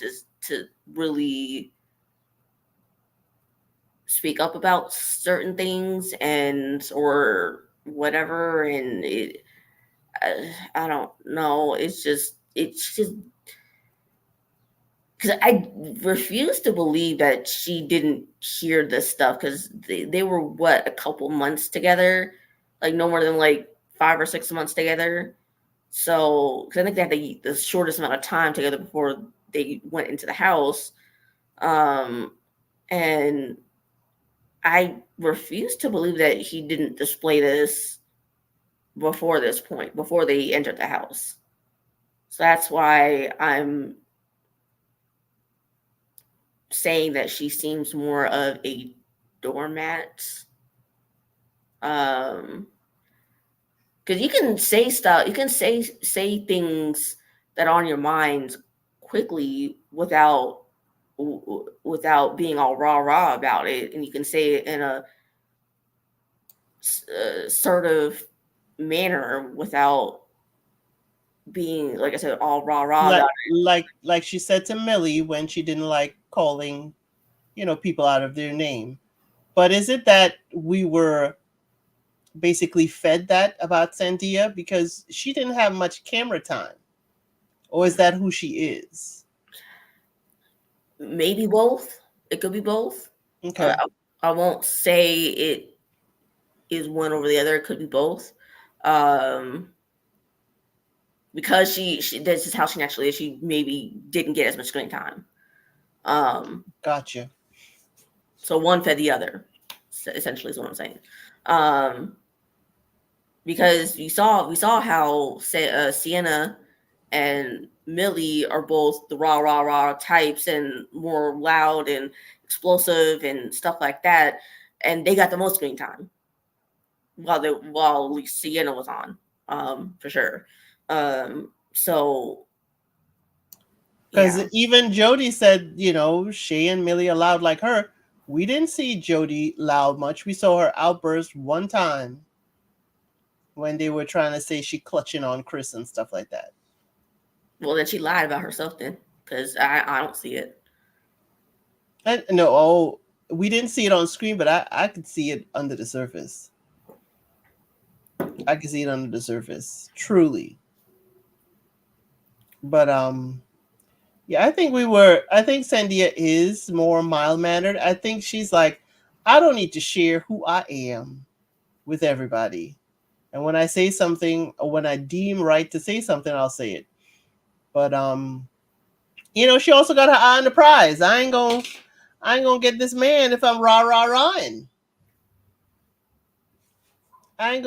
to really speak up about certain things and or whatever, and I don't know. It's just because I refuse to believe that she didn't hear this stuff because they were what, a couple months together, like no more than like 5 or 6 months together. So because I think they had the shortest amount of time together before they went into the house, um, and I refuse to believe that he didn't display this before this point, before they entered the house. So that's why I'm saying that she seems more of a doormat. Um, because you can say stuff, you can say things that are on your mind quickly without being all rah rah about it, and you can say it in a assertive manner without being, like I said, all rah rah about Like she said to Millie when she didn't like calling, people out of their name. But is it that we were basically fed that about Sandia because she didn't have much camera time? Or is that who she is? it. Maybe both. It could be both. Uh, Okay. I won't say it is one over the other. It could be both. Um, because she this is how she naturally is. She maybe didn't get as much screen time. Um, Gotcha. so one fed the other. Essentially, is what I'm saying. Um, because we saw how Sienna and Millie are both the rah rah rah types and more loud and explosive and stuff like that, and they got the most screen time while at least Sienna was on, for sure. So Because yeah, even Jody said, Shay and Millie are loud like her. We didn't see Jody loud much. We saw her outburst one time when they were trying to say she clutching on Chris and stuff like that. well then she lied about herself then, because I don't see it. And no, oh, we didn't see it on screen, but I could see it under the surface. I could see it under the surface, truly. But yeah, I think Sandia is more mild mannered. I think she's like, I don't need to share who I am with everybody. And when I say something, or when I deem right to say something, I'll say it. But she also got her eye on the prize. I ain't gonna get this man if I'm rah rah rahing. I ain't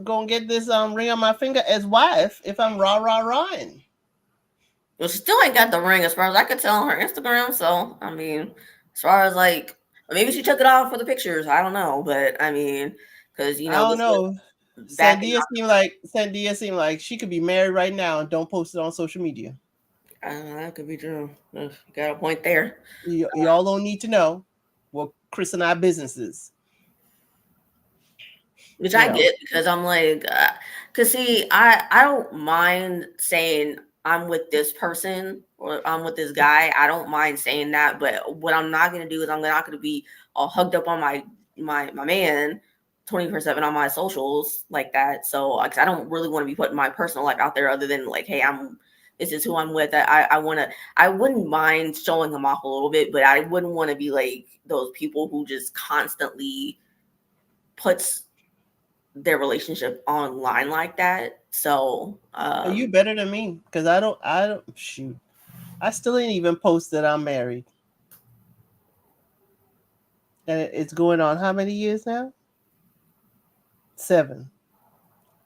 gonna get this ring on my finger as wife if I'm rah rah rahing. Well, she still ain't got the ring as far as I could tell on her Instagram. So I mean, as far as like, maybe she took it off for the pictures. I don't know, but I mean, because I don't this was know. back in Sandia seemed like she could be married right now and don't post it on social media. that could be true. You got a point there. Y'all don't need to know what Chris and I business is. Which You I know, get because I'm like, cause see, I don't mind saying I'm with this person or I'm with this guy. I don't mind saying that, but what I'm not gonna do is I'm not gonna be all hugged up on my man 24/7 on my socials like that. So like, I don't really want to be putting my personal life out there other than like, hey, this is who I'm with. I wouldn't mind showing him off a little bit, but I wouldn't want to be like those people who just constantly puts their relationship online like that. So you better than me because I don't shoot. I still ain't even posted I'm married. And it's going on how many years now? 7.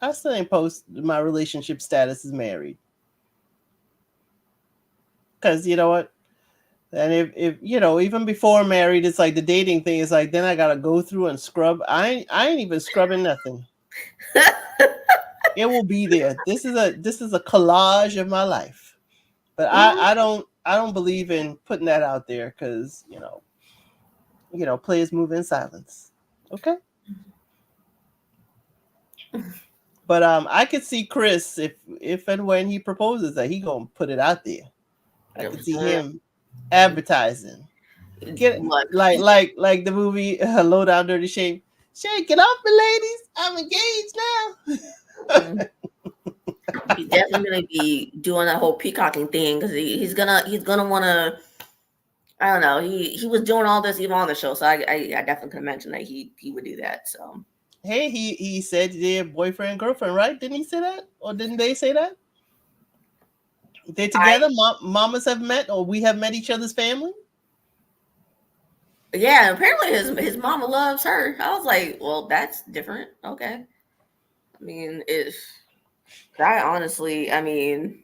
I still ain't post my relationship status is married. Because you know what? And if you know, even before married, it's like the dating thing is like then I gotta go through and scrub. I ain't even scrubbing nothing. It will be there. This is a collage of my life. But I don't believe in putting that out there because players move in silence. Okay. But I could see Chris if and when he proposes that he gonna put it out there. I could see him advertising. Get Look, like the movie Low Down Dirty Shame. Shake it off, me ladies. I'm engaged now. he's definitely gonna be doing that whole peacocking thing because he's gonna want to. I don't know. He was doing all this even on the show, so I definitely can mention that he would do that. So Hey, he said they're boyfriend girlfriend, right? Didn't he say that, or didn't they say that? They together. Mamas have met, or we have met each other's family. yeah, apparently his mama loves her. I was like, well, that's different. Okay. I mean, if I honestly, I mean,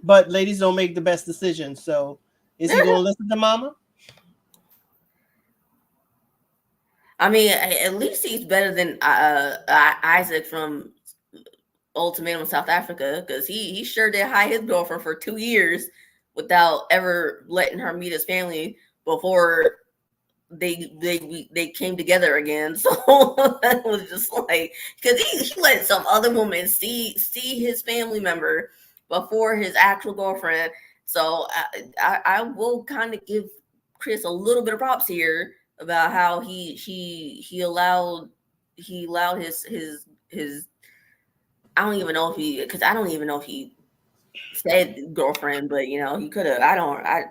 But ladies don't make the best decisions. So is he gonna listen to mama? I mean, at least he's better than Isaac from Ultimatum South Africa because he sure did hide his girlfriend for 2 years without ever letting her meet his family before they came together again. So that was just like because he let some other woman see his family member before his actual girlfriend. So I will kind of give Chris a little bit of props here about how he allowed his I don't even know if he because I don't even know if he said girlfriend, but he could have.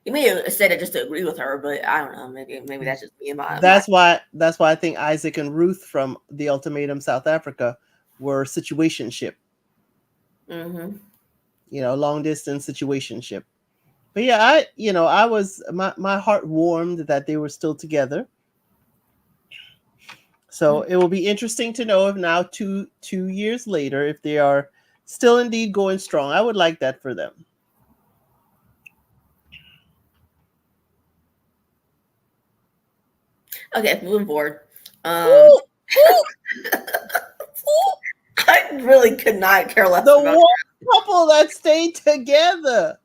He may have said it just to agree with her, but I don't know. Maybe that's just me and my. That's why I think Isaac and Ruth from the Ultimatum South Africa were situationship. Mm-hmm. Long distance situationship. But yeah, I was my heart warmed that they were still together. So it will be interesting to know if now 2 years later, if they are still indeed going strong. I would like that for them. Okay, moving forward. Ooh, I really could not care less the about one couple that stayed together.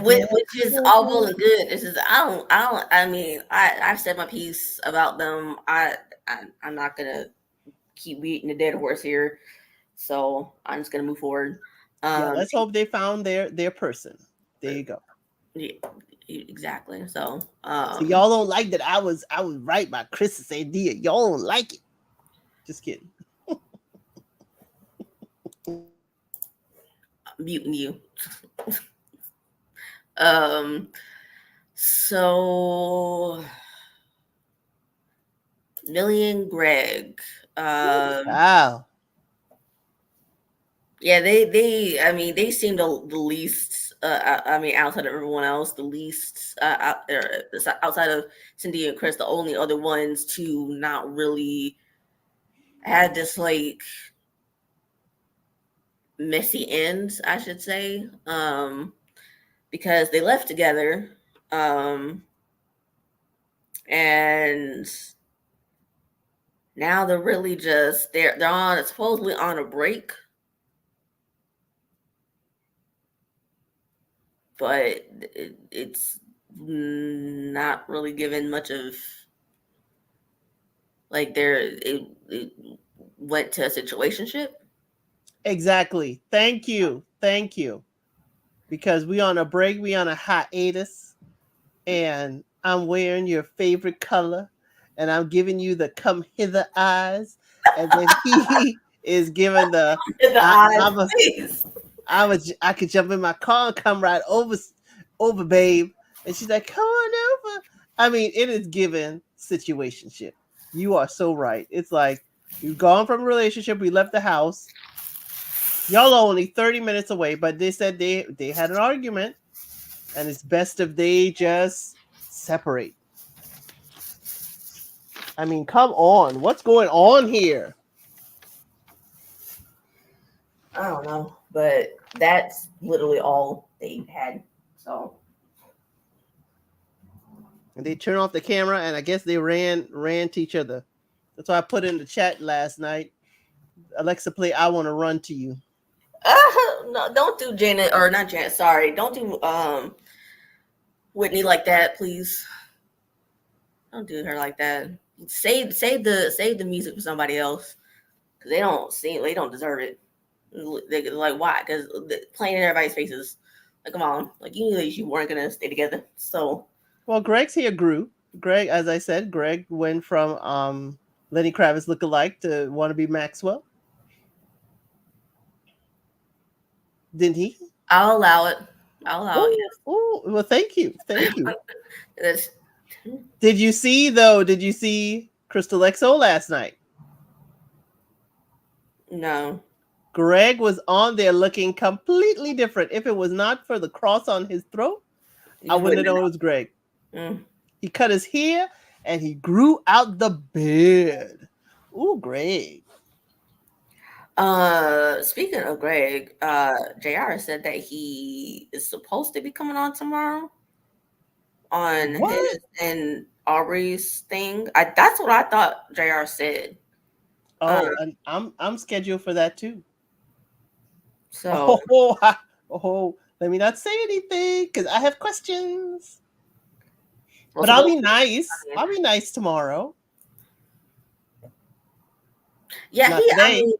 which is all well and good. This is I mean I've said my piece about them. I'm not gonna keep beating the dead horse here, so I'm just gonna move forward. Yeah, let's hope they found their person. There you go. Yeah, exactly. So y'all don't like that I was right by Chris's idea. Y'all don't like it. Just kidding. muting you. So Millie and Greg. Wow. Yeah, they seem the least. Outside of everyone else, the least outside of Cindy and Chris, the only other ones to not really have this like messy end, I should say. Because they left together, and now they're really just they're supposedly on a break. But it's not really given much of like it went to a situationship. Exactly. Thank you. Because we on a break, we on a hiatus, and I'm wearing your favorite color, and I'm giving you the come hither eyes, and then he is giving the eyes. I could jump in my car and come right over, babe. And she's like, come on over. I mean, it is given situationship. You are so right. It's like we've gone from a relationship, we left the house, Y'all are only 30 minutes away, but they said they had an argument, and it's best if they just separate. I mean, come on. What's going on here? I don't know, but that's literally all they had. So And they turned off the camera, and I guess they ran to each other. That's why I put in the chat last night. Alexa, play "I Want to Run to You." no, don't do Janet or not Janet. Sorry, don't do Whitney like that, please. Don't do her like that. Save the music for somebody else because they don't deserve it. They like why? Because playing in everybody's faces. Like come on, like you knew that you weren't gonna stay together. So Well, Greg's here grew. Greg, as I said, Greg went from Lenny Kravitz lookalike to want to be Maxwell. Didn't he? I'll allow it. I'll allow it. Yes. Oh, well, thank you. That's, Did you see Crystal XO last night? no. Greg was on there looking completely different. If it was not for the cross on his throat, I wouldn't have known it was Greg. Mm. He cut his hair and he grew out the beard. Ooh, Greg. Speaking of Greg, JR said that he is supposed to be coming on tomorrow on What? his and Aubrey's thing. That's what I thought JR said. Oh, and I'm scheduled for that too. So Let me not say anything because I have questions. well, But I'll be nice. I'll be nice tomorrow. Yeah, Not today.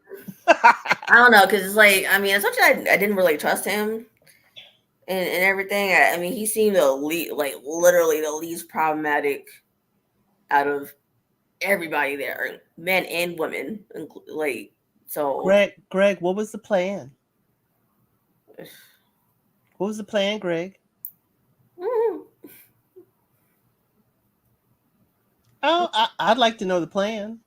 I don't know because it's like I mean, as much as I didn't really trust him and everything. I mean, he seemed literally the least problematic out of everybody there, men and women. Like so, Greg, what was the plan? What was the plan, Greg? Oh, I'd like to know the plan.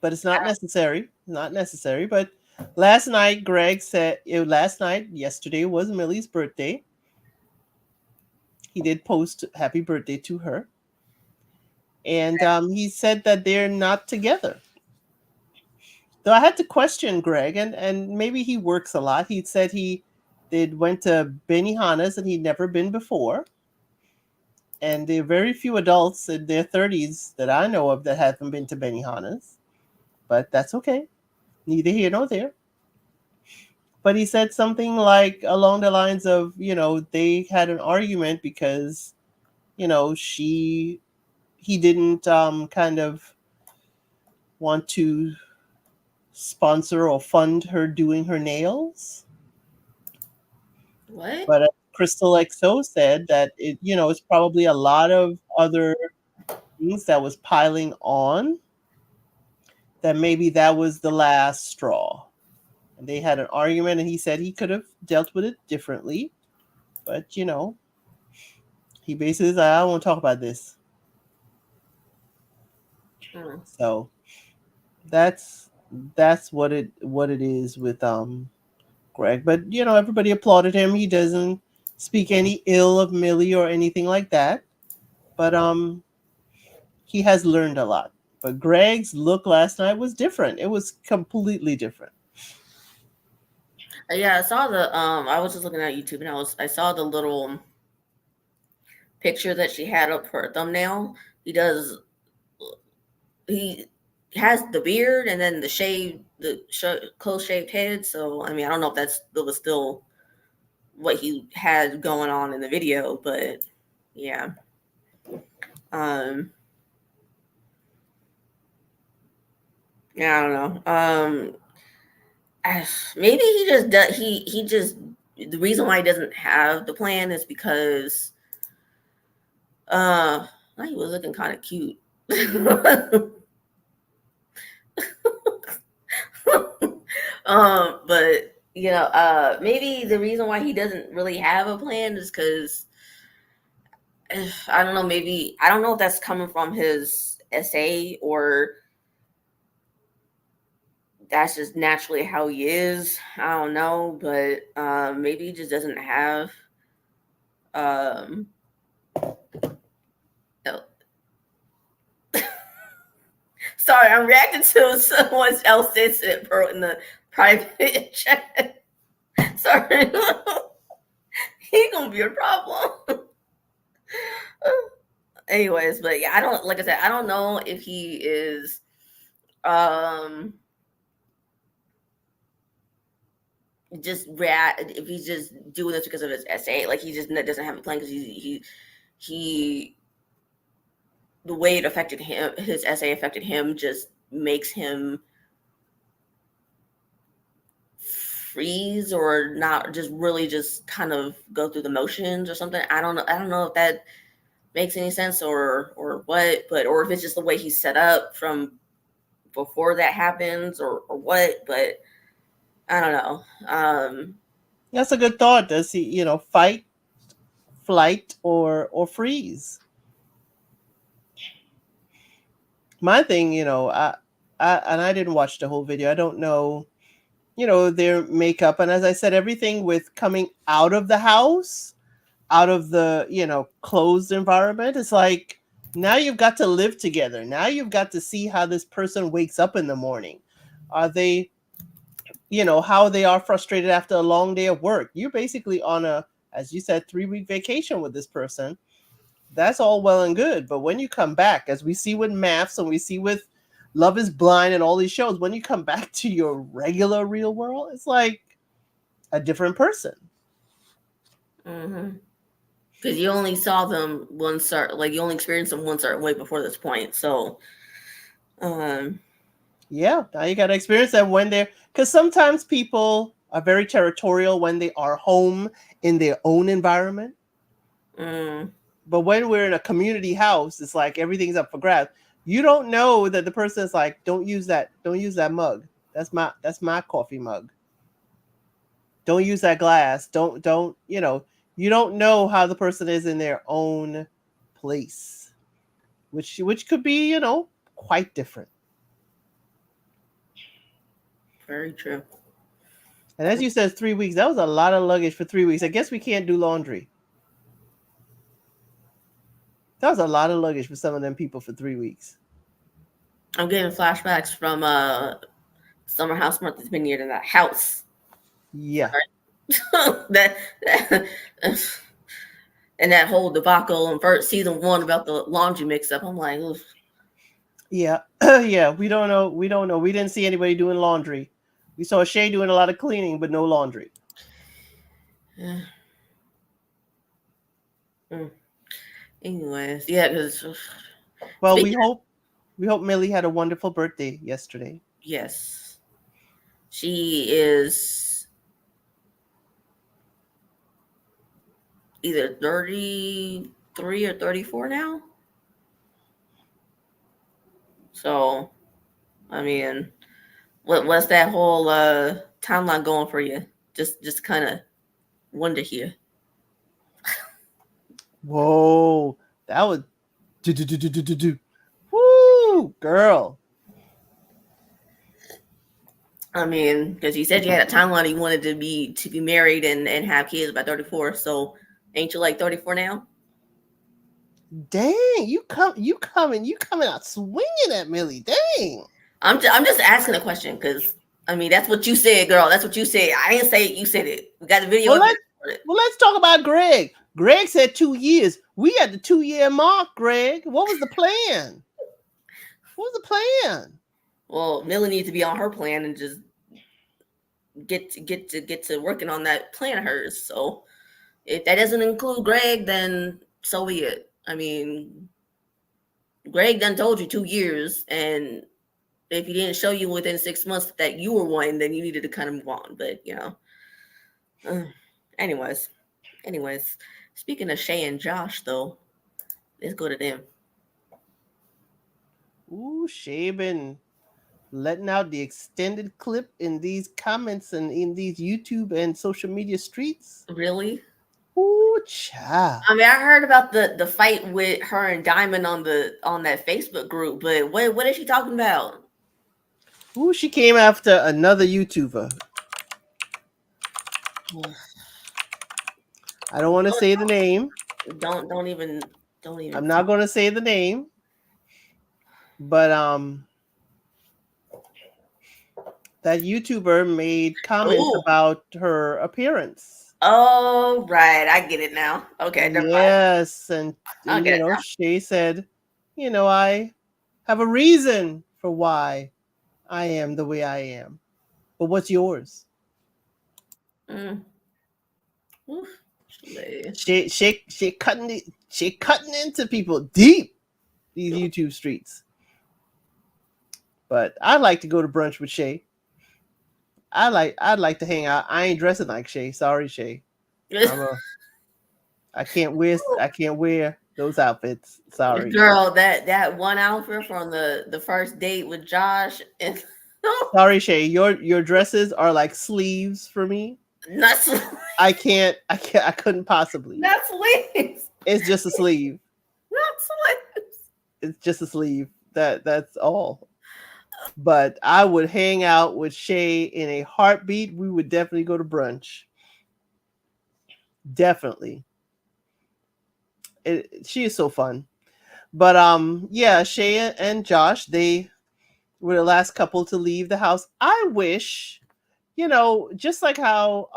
But it's not necessary. Not necessary. But last night, Greg said, yesterday was Millie's birthday. He did post happy birthday to her. And he said that they're not together. Though I had to question Greg, and maybe he works a lot. He said went to Benihana's and he'd never been before. And there are very few adults in their 30s that I know of that haven't been to Benihana's. But that's okay. Neither here nor there. But he said something like along the lines of, they had an argument because, he didn't kind of want to sponsor or fund her doing her nails. What? But Crystal XO said that it's probably a lot of other things that was piling on, that maybe that was the last straw. And they had an argument, and he said he could have dealt with it differently. But, he basically said, I don't want to talk about this. So that's what it is with Greg. But everybody applauded him. He doesn't speak any ill of Millie or anything like that. But he has learned a lot. But Greg's look last night was different. It was completely different. Yeah, I saw the I was just looking at YouTube and I saw the little picture that she had up for a thumbnail. He has the beard and then the close shaved head. So I mean, I don't know if that was still what he had going on in the video, but yeah. Yeah, I don't know. Maybe he just does. He just the reason why he doesn't have the plan is because he was looking kind of cute. But maybe the reason why he doesn't really have a plan is because I don't know. Maybe I don't know if that's coming from his essay or that's just naturally how he is. I don't know, but maybe he just doesn't have um no. Sorry, I'm reacting to someone else said bro in the private chat. Sorry. He gonna be a problem. Anyways, but yeah, I don't, like I said, I don't know if he is um just if he's just doing this because of his essay, like he just doesn't have a plan because he the way it affected him, his essay affected him, just makes him freeze or not, just really just kind of go through the motions or something. I don't know if that makes any sense or what, but or if it's just the way he's set up from before that happens or what, but I don't know. That's a good thought. Does he, fight, flight, or freeze? My thing, I didn't watch the whole video. I don't know, their makeup. And as I said, everything with coming out of the house, out of the, closed environment, it's like now you've got to live together. Now you've got to see how this person wakes up in the morning. Are they, how they are frustrated after a long day of work. You're basically on a, as you said, 3-week vacation with this person. That's all well and good. But when you come back, as we see with Maths and we see with Love is Blind and all these shows, when you come back to your regular real world, it's like a different person. Mm-hmm. Because you only saw them one certain, like you only experienced them one certain way before this point. So, yeah, now you got to experience that when they're, because sometimes people are very territorial when they are home in their own environment. But when we're in a community house, it's like everything's up for grabs. You don't know that the person is like, don't use that mug. That's my coffee mug. Don't use that glass. Don't, you don't know how the person is in their own place, which could be, quite different. Very true. And as you said, 3 weeks, that was a lot of luggage for 3 weeks. I guess we can't do laundry. That was a lot of luggage for some of them people for 3 weeks. I'm getting flashbacks from Summer House Month. It's been near to that house. Yeah. that and that whole debacle in first season 1 about the laundry mix-up. I'm like, oof. Yeah. Yeah. We don't know. We didn't see anybody doing laundry. We saw Shay doing a lot of cleaning, but no laundry. Yeah. Anyways, yeah, because well, we hope Millie had a wonderful birthday yesterday. Yes. She is either 33 or 34 now. So, I mean, what's that whole timeline going for you? Just kind of wonder here. Whoa, that was woo, girl. I mean, because you said you had a timeline, you wanted to be married and have kids by 34. So, ain't you like 34 now? Dang, you coming out swinging at Millie. Dang. I'm just asking a question because I mean that's what you said, girl. That's what you said. I didn't say it. You said it. We got the video. Well, let's talk about Greg. Greg said 2 years. We at the 2-year mark, Greg. What was the plan? What was the plan? Well, Millie needs to be on her plan and just get to working on that plan of hers. So if that doesn't include Greg, then so be it. I mean, Greg done told you 2 years, and if he didn't show you within 6 months that you were one, then you needed to kind of move on. But anyways, speaking of Shay and Josh, though, let's go to them. Ooh, Shay been letting out the extended clip in these comments and in these YouTube and social media streets. Really? Ooh, child. I mean, I heard about the fight with her and Diamond on that Facebook group, but what is she talking about? Ooh, she came after another YouTuber. I don't want to say the name. Don't even I'm not going to say the name, but that YouTuber made comments Ooh. about her appearance. Oh, right. I get it now. Okay, never mind. Yes, and I'll get it now. Shay said, I have a reason for why I am the way I am. But what's yours? Mm. Oof. Shay. She cutting into people deep these YouTube streets. But I'd like to go to brunch with Shay. I'd like to hang out. I ain't dressing like Shay. Sorry, Shay. I can't wear those outfits. Sorry. Girl, that one outfit from the first date with Josh and Sorry, Shay. Your dresses are like sleeves for me. not sleeves. I couldn't possibly. Not sleeves. It's just a sleeve. Not sleeves. It's just a sleeve. That's all. But I would hang out with Shay in a heartbeat. We would definitely go to brunch. Definitely. She is so fun. But yeah, Shay and Josh, they were the last couple to leave the house. I wish, just like how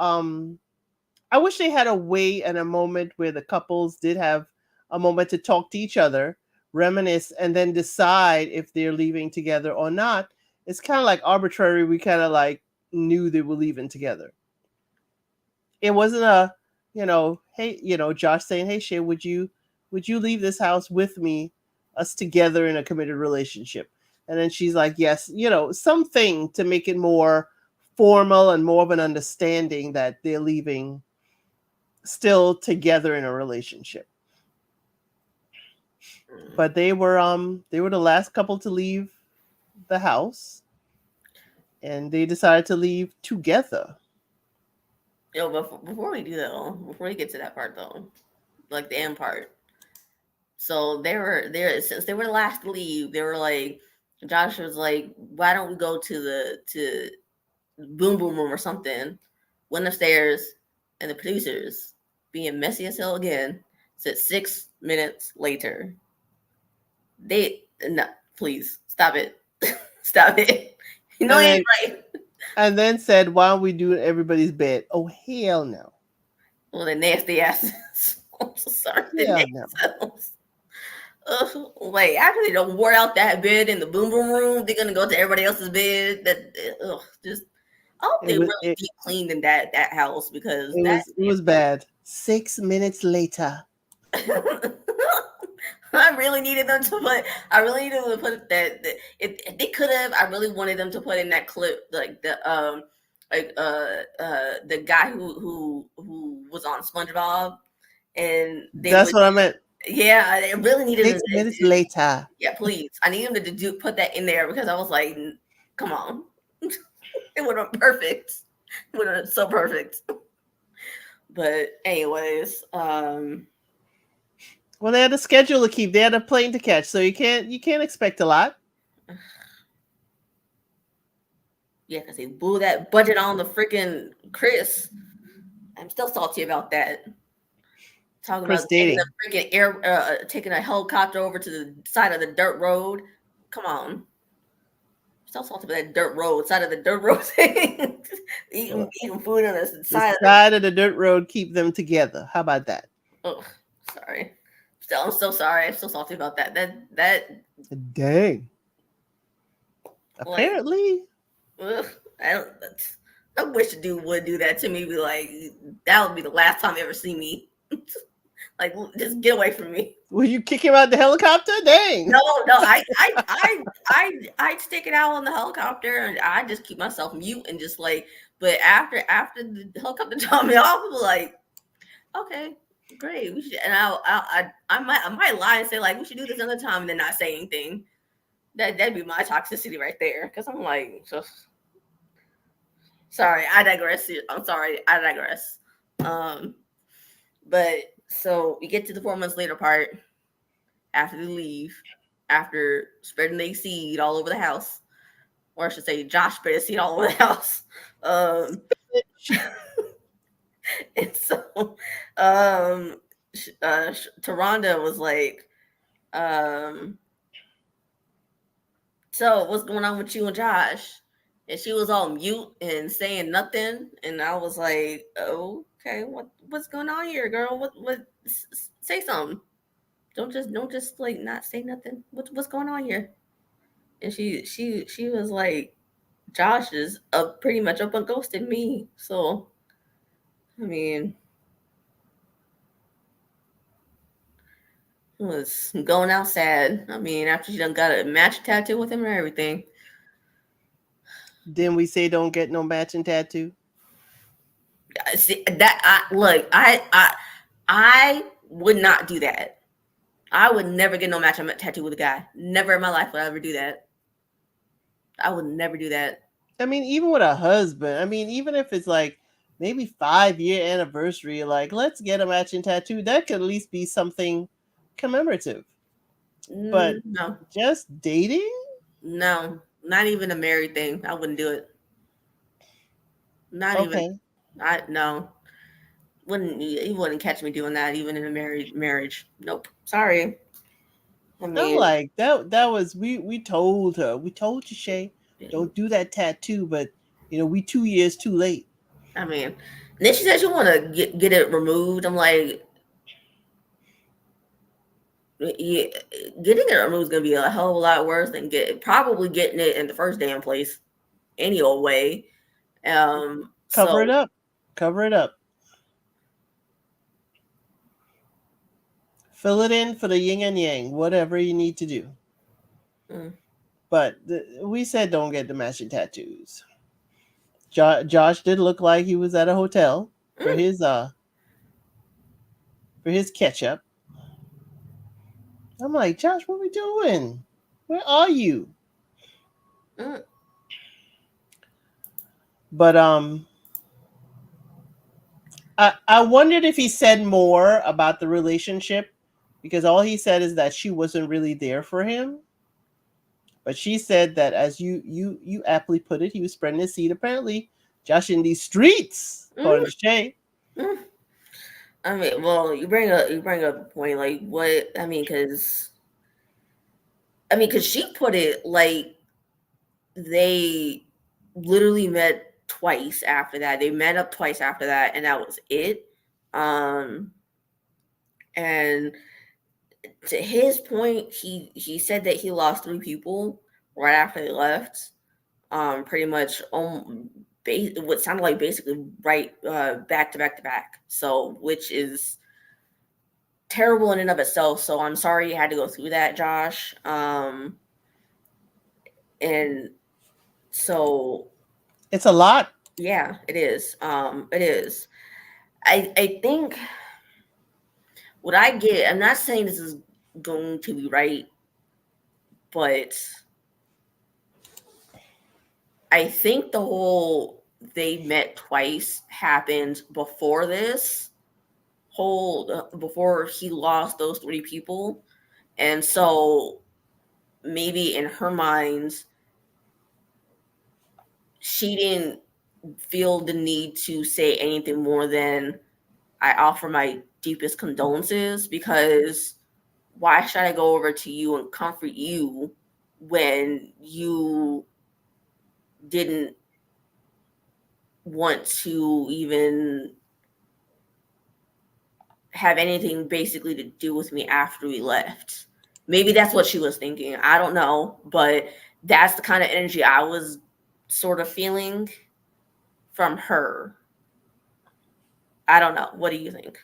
I wish they had a way and a moment where the couples did have a moment to talk to each other, reminisce, and then decide if they're leaving together or not. It's kind of like arbitrary. We kind of like knew they were leaving together. It wasn't a, hey, Josh saying, "Hey, Shay, would you leave this house with me, us together in a committed relationship?" And then she's like, "Yes," something to make it more formal and more of an understanding that they're leaving still together in a relationship. But they were the last couple to leave the house, and they decided to leave together. Yo, before we do that, before we get to that part though, like the end part. So they were there since they were the last to leave. They were like, Josh was like, "Why don't we go to Boom Boom Room or something?" Went upstairs, and the producers, being messy as hell again, said 6 minutes later. They no, please stop it, stop it. You know you right. And then said, "Why don't we do everybody's bed?" Oh hell no! Well, the nasty asses. I'm so sorry. Yeah, no. Wait, after they don't wore out that bed in the Boom Boom Room, they're gonna go to everybody else's bed. Just I hope they really deep cleaned in that house because it was bad. 6 minutes later. I really needed them to put. I really needed them to put that. If they could have, I really wanted them to put in that clip, like the guy who was on SpongeBob, and that's what I meant. Yeah, I really needed 6 minutes later. Yeah, please. I need him to put that in there because I was like, come on. It would have been perfect. It would have been so perfect. But anyways, well, they had a schedule to keep. They had a plane to catch, so you can't expect a lot. Yeah, because they blew that budget on the freaking Chris. I'm still salty about that. Talking Chris about dating. taking the freaking taking a helicopter over to the side of the dirt road. Come on. Still salty about that dirt road, side of the dirt road eating food on the side of the dirt road keep them together. How about that? Oh, sorry. I'm so sorry. I'm so salty about that. That dang. Apparently. I wish a dude would do that to me. Be like, that would be the last time you ever see me. Like, just get away from me. Will you kick him out the helicopter? Dang. No, I'd stick it out on the helicopter and I just keep myself mute and just like. But after the helicopter dropped me off, I was like, okay, great. We should, and I might lie and say like we should do this another time and then not say anything. That'd be my toxicity right there because I'm like, sorry, I digress. I'm sorry, I digress. But so we get to the 4 months later part after they leave, after spreading their seed all over the house. or I should say, Josh better see it all over the house. And so, Taronda was like, um, "So what's going on with you and Josh?" And she was all mute and saying nothing. And I was like, "Oh, okay, what's going on here, girl? Say something. Don't just like not say nothing. What's going on here?" And she was like, "Josh is pretty much up and ghosted me." So I mean, it was going out sad. I mean, after she done got a match tattoo with him and everything. Then we say don't get no matching tattoo. See that I look, I would not do that. I would never get no matching tattoo with a guy. Never in my life would I ever do that. I would never do that. I mean, even with a husband, I mean, even if it's like maybe 5-year anniversary, like let's get a matching tattoo. That could at least be something commemorative. But No, just dating? no, not even a married thing. I wouldn't do it. Not even. Okay. I no. Wouldn't you wouldn't catch me doing that even in a marriage. Nope. Sorry. I I'm mean, like that was we told her. We told you, Shay, don't do that tattoo, but we 2 years too late. I mean, then she said she want to get it removed. I'm like, yeah, getting it removed is gonna be a hell of a lot worse than probably getting it in the first damn place, any old way. Cover it So up. Cover it up. Fill it in for the yin and yang, whatever you need to do. mm, But we said don't get the matching tattoos. Josh did look like he was at a hotel for mm, his catch up. I'm like, Josh, what are we doing? Where are you? mm. But I wondered if he said more about the relationship, because all he said is that she wasn't really there for him. But she said that, as you aptly put it, he was spreading his seed. Apparently, Josh in these streets, according to Shay. Mm. I mean, well, you bring up a point like what I mean, because she put it like they literally met twice after that. They met up twice after that, and that was it. Um, and to his point, he said that he lost 3 people right after they left. Pretty much what sounded like basically right back to back to back. So, which is terrible in and of itself. So I'm sorry you had to go through that, Josh. And so It's a lot. yeah, it is. It is. I think what I get, I'm not saying this is going to be right, but I think the whole they met twice happened before this whole before he lost those 3 people. And so maybe in her mind, she didn't feel the need to say anything more than I offer my deepest condolences, because why should I go over to you and comfort you when you didn't want to even have anything basically to do with me after we left? Maybe that's what she was thinking. I don't know, but that's the kind of energy I was sort of feeling from her. I don't know. What do you think?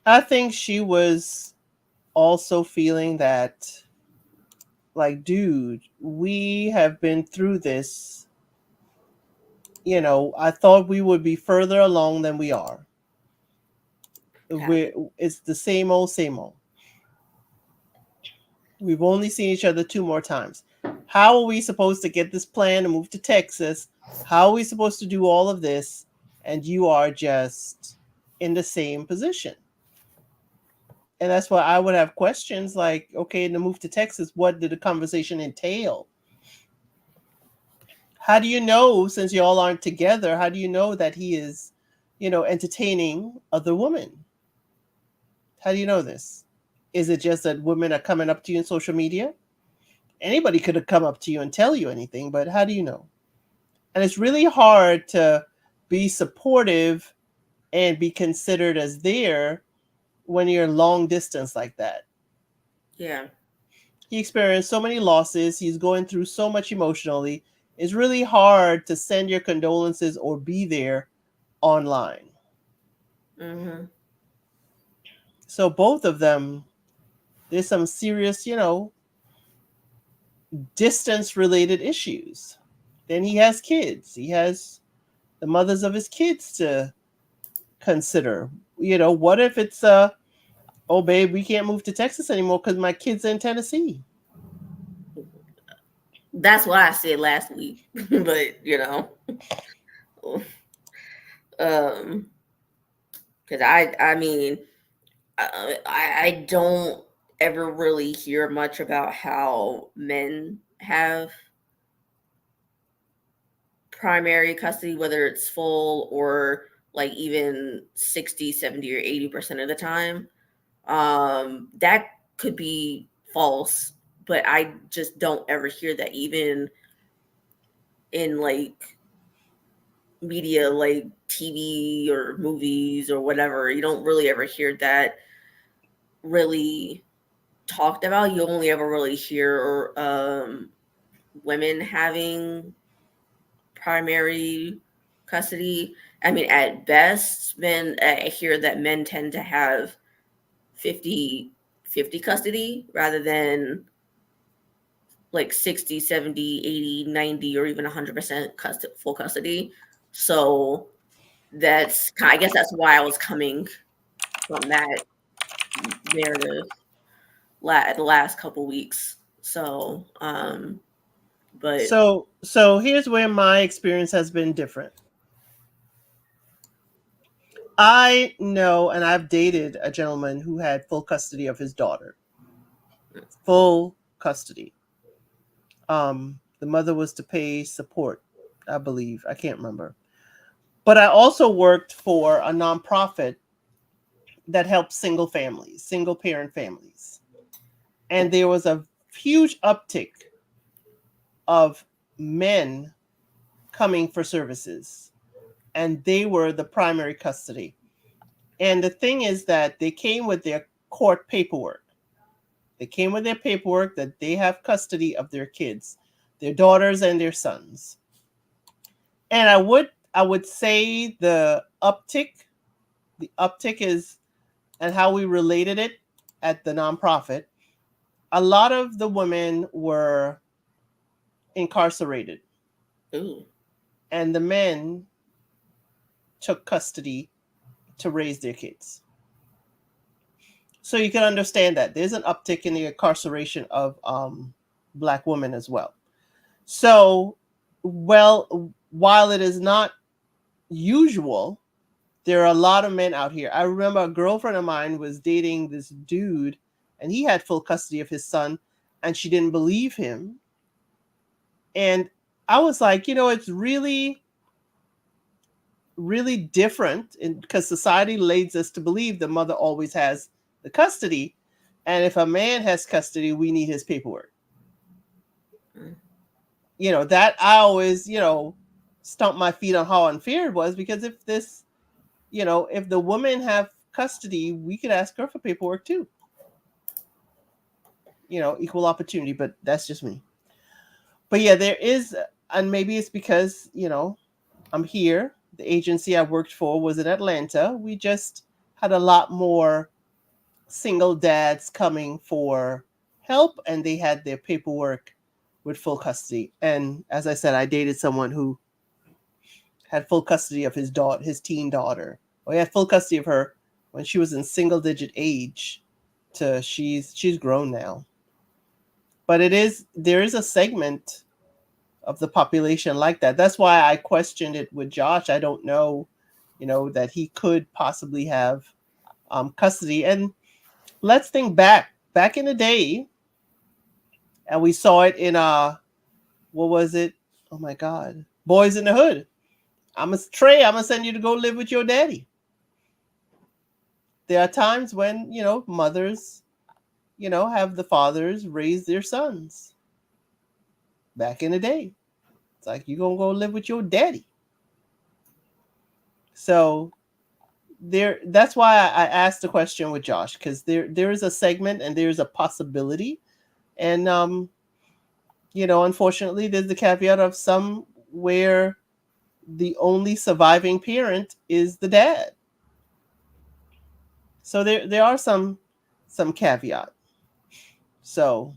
I think she was also feeling that, like, dude, we have been through this. I thought we would be further along than we are. Okay. It's the same old, same old. We've only seen each other 2 more times. How are we supposed to get this plan to move to Texas? How are we supposed to do all of this? And you are just in the same position. And that's why I would have questions like, okay, to move to Texas, what did the conversation entail? How do you know, since you all aren't together, how do you know that he is, entertaining other women? How do you know this? Is it just that women are coming up to you in social media? Anybody could have come up to you and tell you anything, but how do you know? And it's really hard to be supportive and be considered as there when you're long distance like that. Yeah. He experienced so many losses. He's going through so much emotionally. It's really hard to send your condolences or be there online. Mm-hmm. So both of them, there's some serious, distance related issues. Then he has kids. He has the mothers of his kids to consider. What if it's oh babe, we can't move to Texas anymore because my kids are in Tennessee. That's what I said last week, but um, because I mean, I don't ever really hear much about how men have primary custody, whether it's full or like even 60, 70, or 80% of the time. That could be false, but I just don't ever hear that even in like media, like TV or movies or whatever. You don't really ever hear that really talked about. You only ever really hear women having primary custody. I mean, at best, I hear that men tend to have 50-50 custody rather than like 60, 70, 80, 90, or even 100% full custody. So I guess that's why I was coming from that narrative the last couple weeks. So, but So here's where my experience has been different. I know, and I've dated a gentleman who had full custody of his daughter. Full custody. The mother was to pay support, I believe. I can't remember. But I also worked for a nonprofit that helped single families, single parent families. And there was a huge uptick of men coming for services, and they were the primary custody. And the thing is that they came with their court paperwork. They came with their paperwork that they have custody of their kids, their daughters and their sons. And I would say the uptick is, and how we related it at the nonprofit, a lot of the women were incarcerated ooh, and the men took custody to raise their kids. So you can understand that there's an uptick in the incarceration of Black women as well. So, well, while it is not usual, there are a lot of men out here. I remember a girlfriend of mine was dating this dude, and he had full custody of his son, and she didn't believe him. And I was like, it's really, really different because society leads us to believe the mother always has the custody. And if a man has custody, we need his paperwork. mm, That I always, stomp my feet on how unfair it was, because if the women have custody, we could ask her for paperwork too. Equal opportunity, but that's just me. But yeah, there is, and maybe it's because, I'm here. The agency I worked for was in Atlanta. We just had a lot more single dads coming for help, and they had their paperwork with full custody. And as I said, I dated someone who had full custody of his teen daughter. Or he had full custody of her when she was in single digit age to she's grown now. But there is a segment of the population like that. That's why I questioned it with Josh. I don't know, that he could possibly have custody. And let's think back in the day, and we saw it in what was it? Oh my God. Boys in the Hood. I'm gonna send you to go live with your daddy. There are times when, mothers, have the fathers raise their sons. Back in the day. It's like you're gonna go live with your daddy. So that's why I asked the question with Josh, because there is a segment and there's a possibility. And unfortunately there's the caveat of some where the only surviving parent is the dad. So there are some caveat. So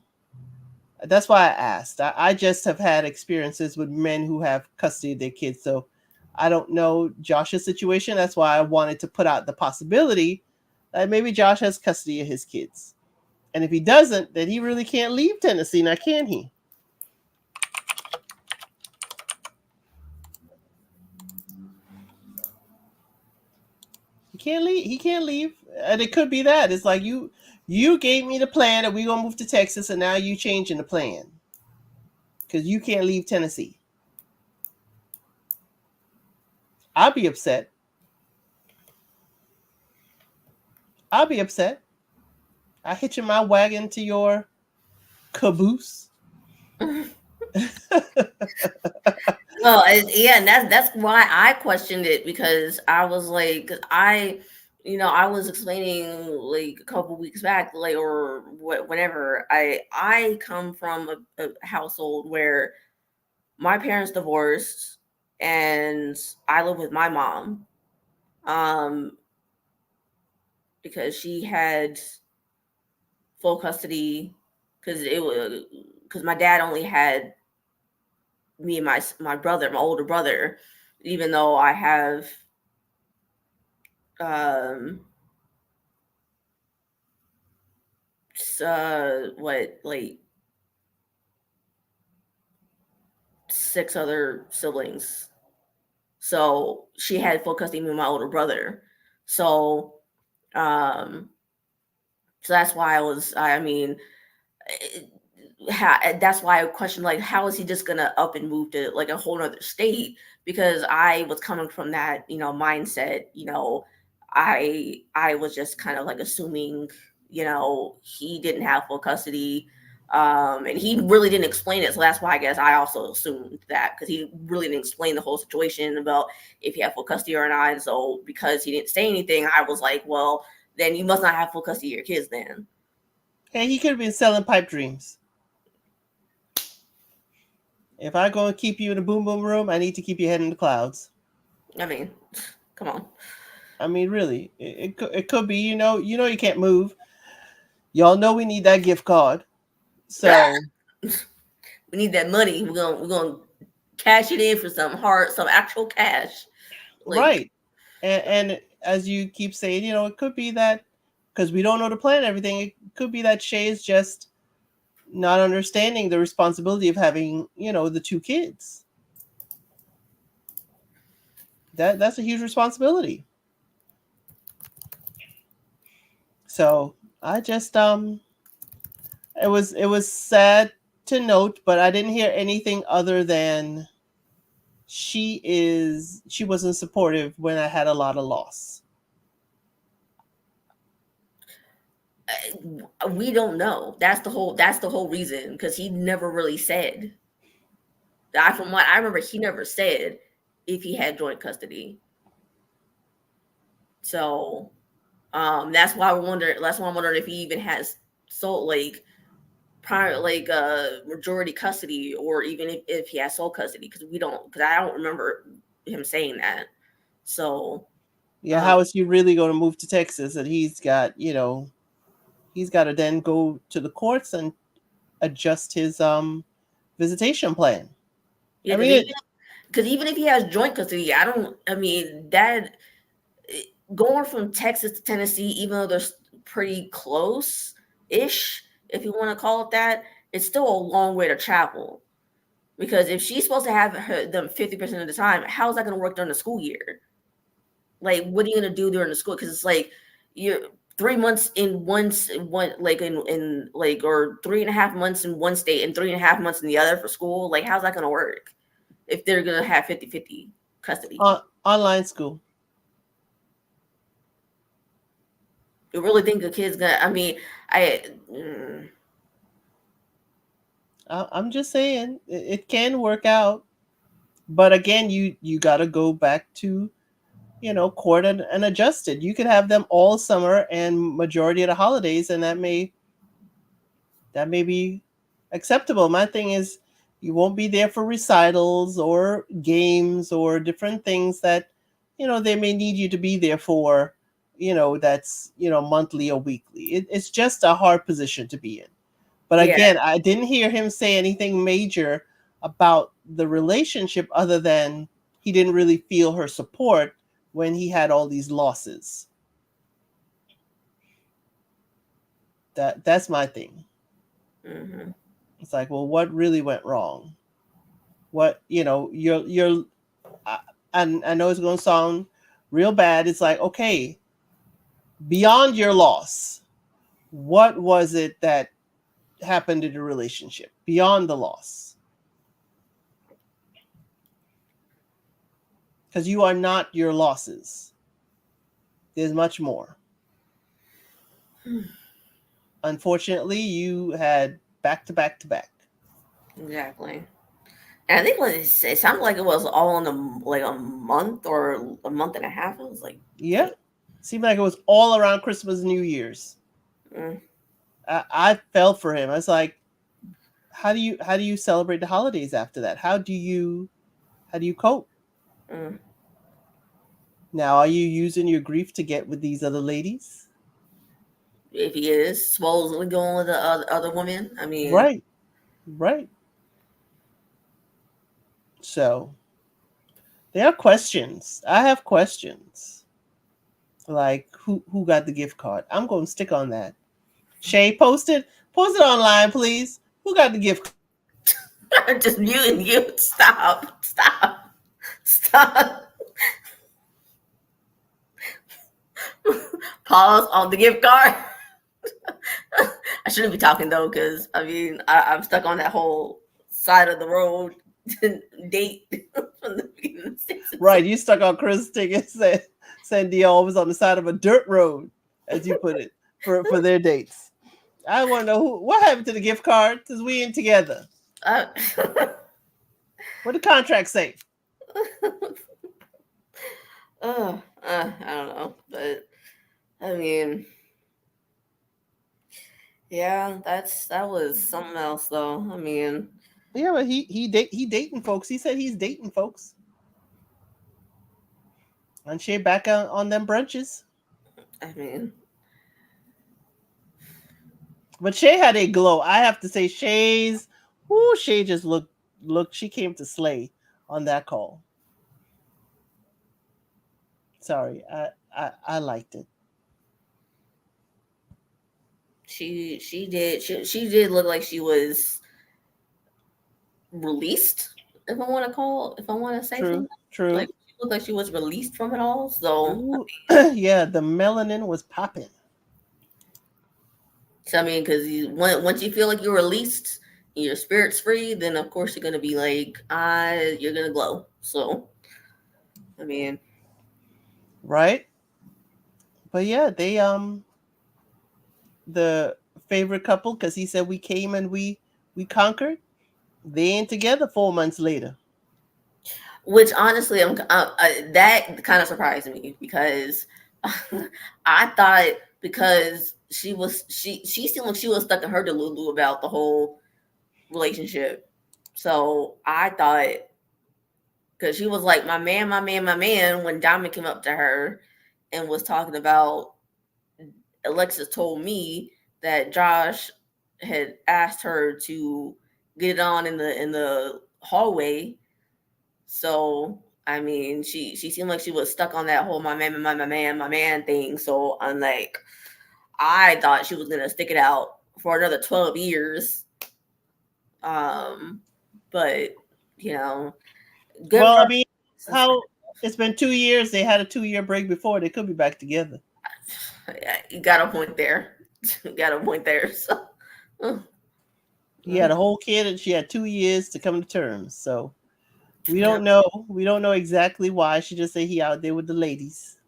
that's why I asked. I just have had experiences with men who have custody of their kids. So I don't know Josh's situation. That's why I wanted to put out the possibility that maybe Josh has custody of his kids. And if he doesn't, then he really can't leave Tennessee now, can he? He can't leave. He can't leave. And it could be that. It's like you gave me the plan that we're gonna move to Texas, and now you changing the plan. Because you can't leave Tennessee. I'll be upset. I'll be upset. I hitching my wagon to your caboose. Well, yeah, and that's why I questioned it, because I was like, 'cause I was explaining like a couple weeks back, like, or whenever I come from a household where my parents divorced and I live with my mom, um, because she had full custody, because my dad only had me and my brother, my older brother, even though I have um what, like, 6 other siblings. So she had full custody of me and my older brother. So um so that's why I mean, that's why I questioned, like, how is he just gonna up and move to like a whole other state? Because I was coming from that, mindset. I was just kind of like assuming, he didn't have full custody. And he really didn't explain it, so that's why I guess I also assumed that, because he really didn't explain the whole situation about if he had full custody or not. And so because he didn't say anything, I was like, well, then you must not have full custody of your kids then. Hey, he could have been selling pipe dreams. If I go and keep you in a boom boom room, I need to keep your head in the clouds. I mean, come on. I mean, really, it could be. You can't move. Y'all know we need that gift card. So We need that money. We're gonna cash it in for some actual cash. Like, right, and as you keep saying, it could be that because we don't know the plan and everything. It could be that Shay is just not understanding the responsibility of having the 2 kids. That's a huge responsibility. So I just it was sad to note, but I didn't hear anything other than she wasn't supportive when I had a lot of loss. we don't know. That's the whole reason, because he never really said. From what I remember, he never said if he had joint custody. So that's why I'm wondering if he even has sole, like, prior, like, majority custody, or even if he has sole custody, because I don't remember him saying that. So Yeah, how is he really going to move to Texas and he's got to then go to the courts and adjust his visitation plan. yeah, I mean, because even if he has joint custody, I mean, that going from Texas to Tennessee, even though they're pretty close ish, if you want to call it that, it's still a long way to travel. Because if she's supposed to have them 50% of the time, how is that going to work during the school year? Like, what are you going to do during the school? Because it's like you're 3 months in one, like, or 3.5 months in one state and 3.5 months in the other for school. Like, how's that going to work? if they're gonna have 50-50 custody. Online school. You really think a kid's gonna? I mean, mm, I'm just saying it can work out, but again, you got to go back to court and adjust it. You could have them all summer and majority of the holidays, and that may be acceptable. My thing is, you won't be there for recitals or games or different things that they may need you to be there for. That's monthly or weekly. It's just a hard position to be in. But yeah, again, I didn't hear him say anything major about the relationship other than he didn't really feel her support when he had all these losses. That's my thing. mm-hmm. It's like, well, what really went wrong? What, you're and I know it's going to sound real bad. It's like, okay, beyond your loss, what was it that happened in the relationship beyond the loss? Because you are not your losses. There's much more. Unfortunately, you had back to back to back. Exactly. And I think it sounded like it was all in a month or a month and a half. It was like, yeah, seemed like it was all around Christmas, New Year's. Mm. I fell for him. I was like, how do you celebrate the holidays after that? How do you cope? Mm. Now, are you using your grief to get with these other ladies? If he is supposedly going with the other women, I mean, right. So there are questions. I have questions. Like who got the gift card? I'm going to stick on that. Shay, post it online, please. Who got the gift card? just muting you. Stop. Pause on the gift card. I shouldn't be talking though, because I mean I'm stuck on that whole side of the road date from the beginning. Right, you stuck on Chris ticket saying Dior was on the side of a dirt road, as you put it, for their dates. I want to know what happened to the gift card because we ain't together. What the contract say? I don't know, but I mean, yeah, that was something else though. I mean, yeah, but he dating folks. He said he's dating folks. And Shay back on them brunches. I mean, but Shay had a glow. I have to say, Shay just looked. She came to slay on that call. Sorry, I liked it. She did look like she was released, if I want to say True, something. true. Like she looked like she was released from it all. So yeah, the melanin was popping. So I mean, because once you feel like you're released, your spirit's free, then of course you're gonna be like, you're gonna glow. So, I mean, right? But yeah, they the favorite couple, because he said we came and we conquered. They ain't together 4 months later. Which honestly, that kind of surprised me because I thought because she seemed like she was stuck in her delulu about the whole relationship. So I thought because she was like my man when Diamond came up to her and was talking about Alexis told me that Josh had asked her to get it on in the hallway. So I mean, she seemed like she was stuck on that whole my man thing. So I'm like, I thought she was gonna stick it out for another 12 years. But good. Well, I mean, how it's been 2 years. They had a 2-year break before. They could be back together. You got a point there. So, he had a whole kid, and she had 2 years to come to terms. So We don't know. We don't know exactly why. She just said he out there with the ladies.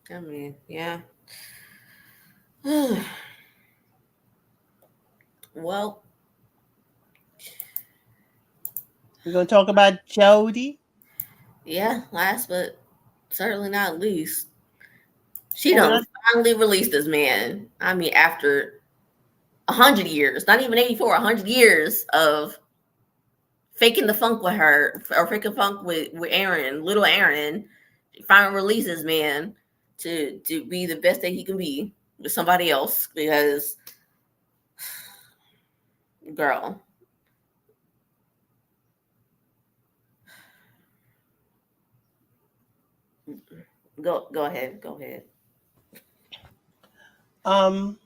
I mean, yeah. Well, We're gonna talk about Jody. yeah. Last but certainly not least, she Well, we're done not, finally released this man. I mean, after 100 years, not even 84, 100 years of faking the funk with her, or faking funk with Aaron, little Aaron. She finally releases man to be the best that he can be with somebody else because, girl, go ahead, go ahead. um,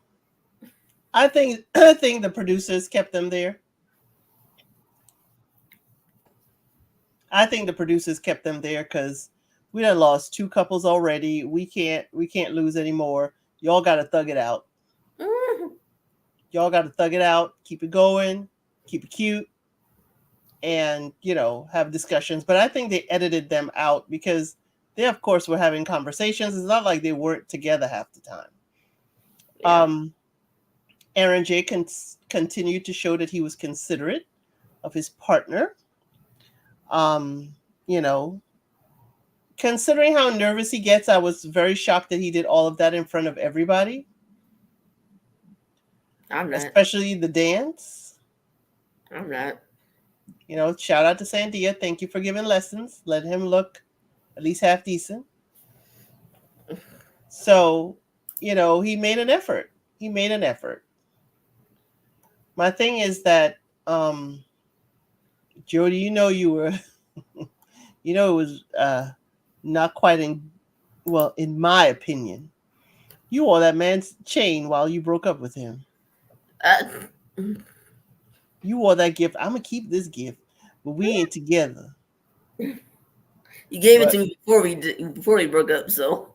I think the producers kept them there. I think the producers kept them there because we done lost two couples already. We can't lose anymore. Y'all got to thug it out. Mhm. Y'all got to thug it out. Keep it going. Keep it cute, and have discussions. But I think they edited them out because they, of course, were having conversations. It's not like they weren't together half the time. Yeah, Aaron J continued to show that he was considerate of his partner. Um, you know, Considering how nervous he gets, I was very shocked that he did all of that in front of everybody, I'm not. especially the dance. I'm not. Shout out to Sandia. Thank you for giving lessons. Let him look at least half decent. So, he made an effort. He made an effort. My thing is that, Jody, you were, it was not quite in my opinion, you wore that man's chain while you broke up with him. Uh, You wore that gift. I'm gonna keep this gift, but we ain't together. you gave it But to me before we broke up, so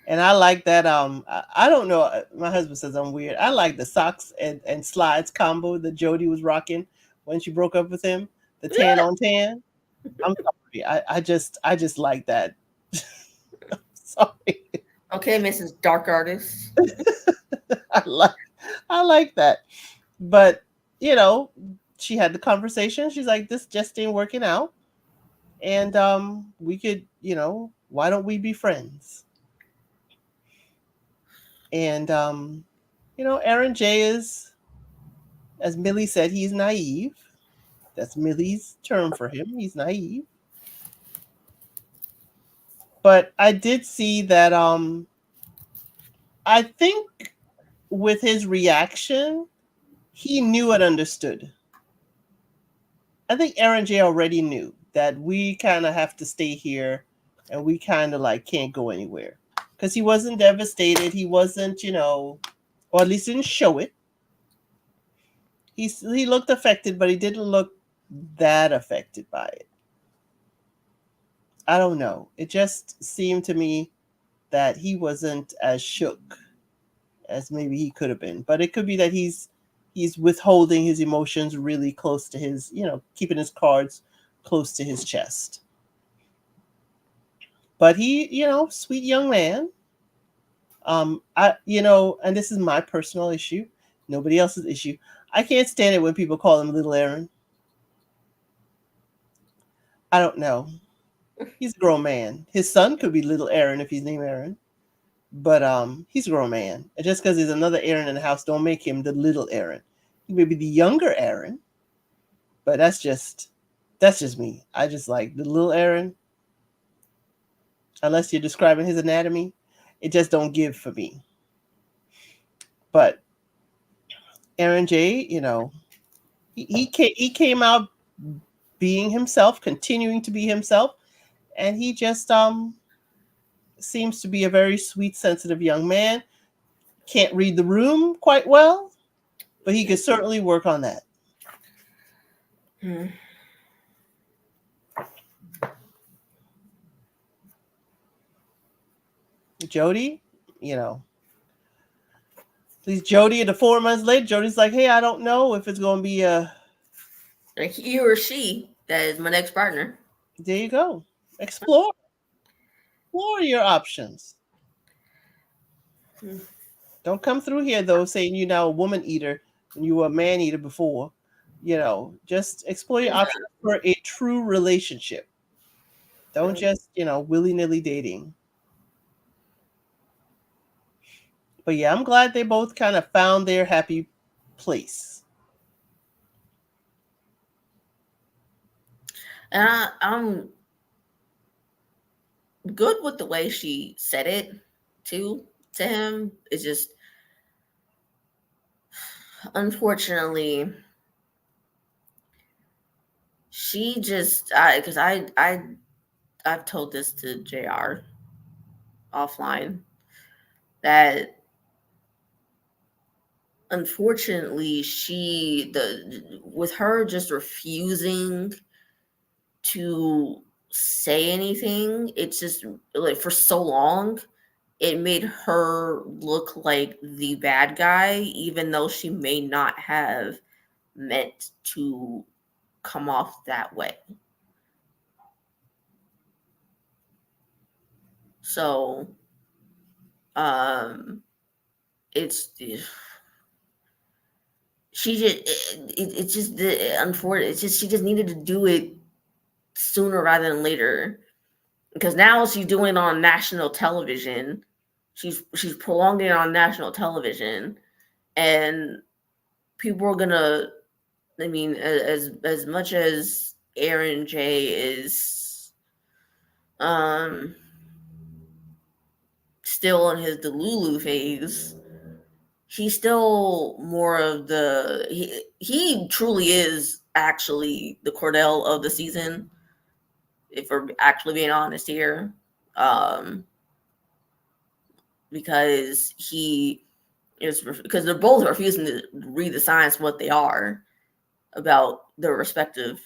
and I like that. I don't know. My husband says I'm weird. I like the socks and slides combo that Jody was rocking when she broke up with him. The tan on tan. I'm sorry. I just like that. Sorry. okay, Mrs. Dark Artist. I like I like that. But you know, she had the conversation. She's like, this just ain't working out. And we could, why don't we be friends? And Aaron J is, as Millie said, he's naive. That's Millie's term for him. He's naive. But I did see that I think with his reaction, he knew and understood. I think Aaron J already knew that we kind of have to stay here and we kind of like can't go anywhere. Because he wasn't devastated. He wasn't, or at least didn't show it. He looked affected, but he didn't look that affected by it. I don't know. It just seemed to me that he wasn't as shook as maybe he could have been. But it could be that he's withholding his emotions really close to his, keeping his cards close to his chest. But he, sweet young man. And this is my personal issue, nobody else's issue. I can't stand it when people call him Little Aaron. I don't know. He's a grown man. His son could be Little Aaron if he's named Aaron. But he's a grown man. And just because there's another Aaron in the house, don't make him the little Aaron. He may be the younger Aaron, but that's just me. I just like the little Aaron. Unless you're describing his anatomy, it just don't give for me. But Aaron J, he came out being himself, continuing to be himself, and he just seems to be a very sweet, sensitive young man. Can't read the room quite well, but he could certainly work on that. Hmm. Jody, please, Jody, the 4 months later, Jody's like, hey, I don't know if it's going to be a. He or she That is my next partner. There you go. Explore your options. Hmm. Don't come through here though saying you're now a woman eater and you were a man eater before. Just explore your options for a true relationship. Don't just, willy nilly dating. But yeah, I'm glad they both kind of found their happy place. And I'm good with the way she said it too to him. It's just unfortunately she just because I've told this to JR offline that unfortunately she the with her just refusing to say anything, it's just like for so long it made her look like the bad guy, even though she may not have meant to come off that way. So, um, it's she just it's just the unfortunate. It's just she just needed to do it sooner rather than later because now she's doing it on national television. She's prolonging it on national television, and people are gonna. I mean, as much as Aaron J is um still in his Delulu phase, he's still more of he truly is actually the Cordell of the season, if we're actually being honest here. Um because he is because they're both refusing to read the signs what they are about their respective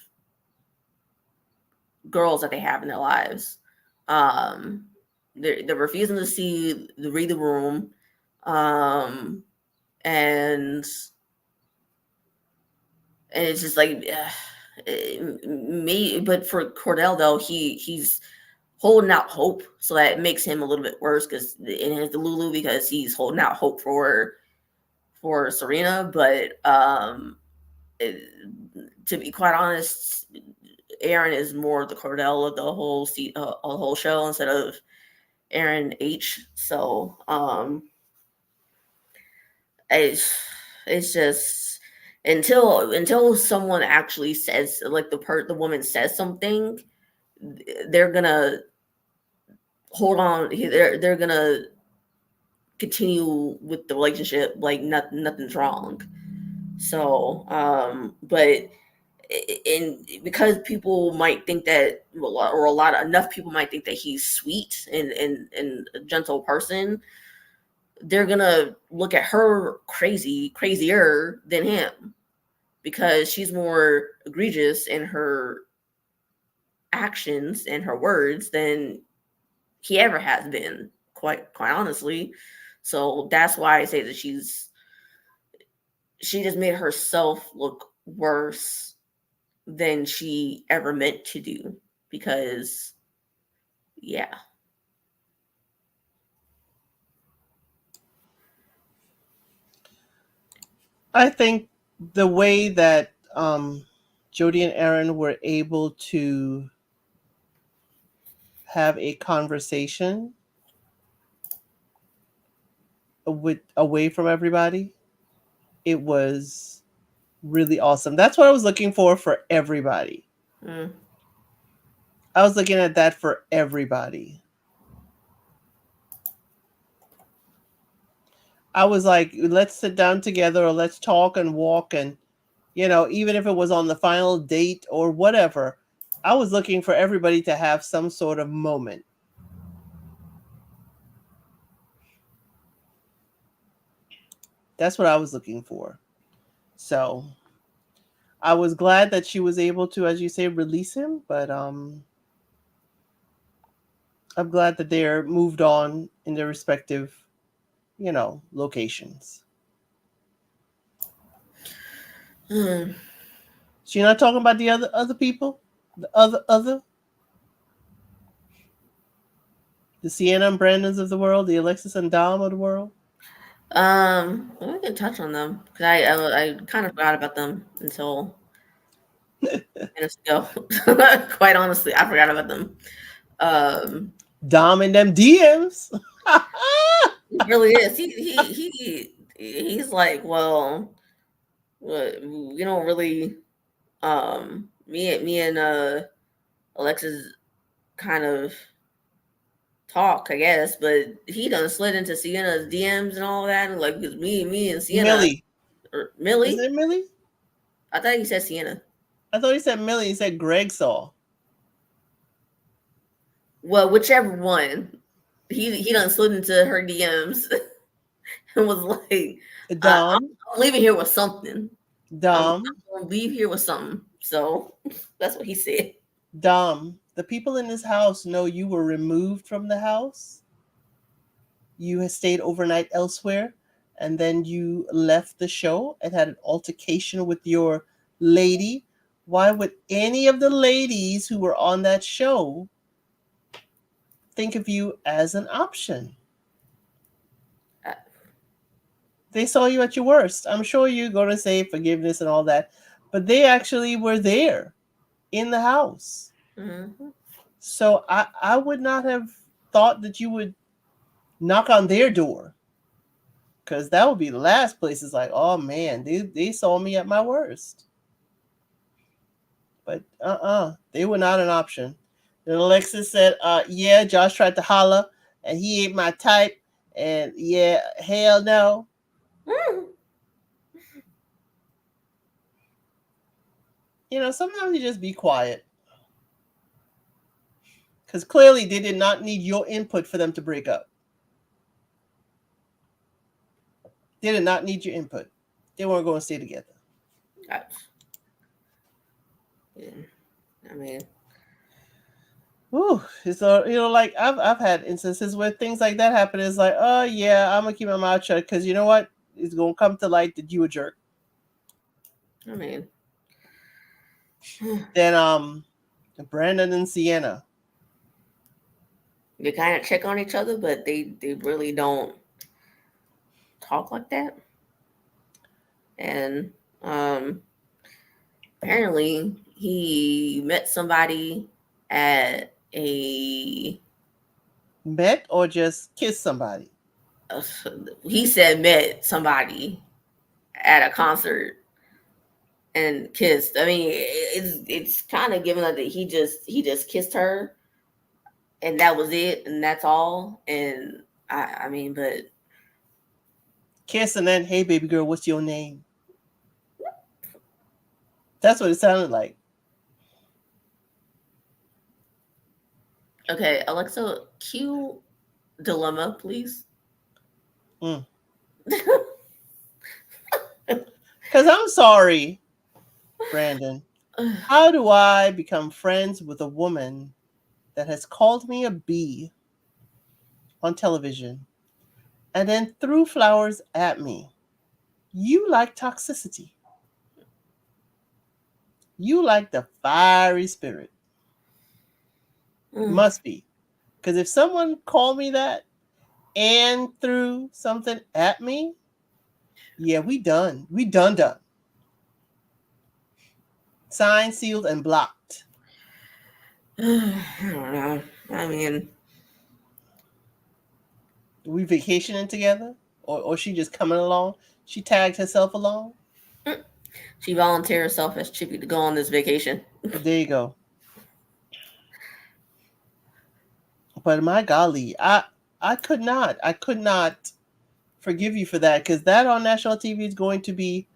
girls that they have in their lives. Um, they're refusing to read the room, um, and it's just like me. But for Cordell though, he's holding out hope, so that makes him a little bit worse because in his Delulu because he's holding out hope for Serena, but to be quite honest, Aaron is more the Cordell of the whole show instead of Aaron H. So it's it's just until someone actually says like the woman says something, they're gonna hold on. They're gonna continue with the relationship like nothing's wrong. So but and because people might think that or a lot of enough people might think that he's sweet and a gentle person, they're gonna look at her crazier than him because she's more egregious in her actions and her words than he ever has been, quite honestly. So that's why I say that she just made herself look worse than she ever meant to do because yeah. I think the way that Jody and Aaron were able to have a conversation away from everybody, it was really awesome. That's what I was looking for everybody. Mm. I was looking at that for everybody. I was like, let's sit down together or let's talk and walk and even if it was on the final date or whatever, I was looking for everybody to have some sort of moment. That's what I was looking for. So I was glad that she was able to, as you say, release him, but I'm glad that they're moved on in their respective, locations. Mm. So you're not talking about the other people? The other, the Sienna and Brandons of the world, the Alexis and Dom of the world. We can touch on them because I kind of forgot about them until minutes ago. Quite honestly, I forgot about them. Um, Dom and them DMs. he really is. He's like, well, we don't really. Me and Alexis kind of talk, I guess, but he done slid into Sienna's DMs and all that. And like, because me and Sienna, Millie. or Is Millie, it Millie? I thought he said Sienna. I thought he said Millie. He said Greg saw. Well, whichever one, he done slid into her DMs and was like, Dom. I'm leaving here with something. I'm Dom. gonna leave here with something. So that's what he said. Dom. The people in this house know you were removed from the house. You had stayed overnight elsewhere, and then you left the show and had an altercation with your lady. Why would any of the ladies who were on that show think of you as an option? Uh, They saw you at your worst. I'm sure you're going to say forgiveness and all that, but they actually were there in the house. Mm-hmm. So I would not have thought that you would knock on their door, because that would be the last place. It's like, oh man, they saw me at my worst. But they were not an option. Then Alexis said, yeah, Josh tried to holler and he ain't my type. And yeah, hell no. Mm. Sometimes you just be quiet. Because clearly they did not need your input for them to break up. They did not need your input. They weren't going to stay together. Yeah. I mean, Ooh, so like I've had instances where things like that happen. It's like, oh yeah, I'm gonna keep my mouth shut because you know what? It's gonna come to light that you a jerk. I mean, Then Brandon and Sienna. they kind of check on each other, but they really don't talk like that. And apparently he met somebody at a Met or just kissed somebody? he said met somebody at a concert and kissed. I mean, it's kind of given that he just kissed her and that was it and that's all. And I mean, but Kiss and then, hey baby girl, what's your name? That's what it sounded like. okay, Alexa, cue dilemma, please. Because I'm sorry, Brandon. How do I become friends with a woman that has called me a bee on television and then threw flowers at me? You like toxicity. You like the fiery spirit. Must be. Because if someone called me that and threw something at me, yeah, we done. We done. Signed, sealed, and blocked. I don't know. I mean, We vacationing together? Or she just coming along? She tagged herself along? she volunteered herself as Chippy to go on this vacation. There you go. But my golly, I could not forgive you for that, because that on national TV is going to be,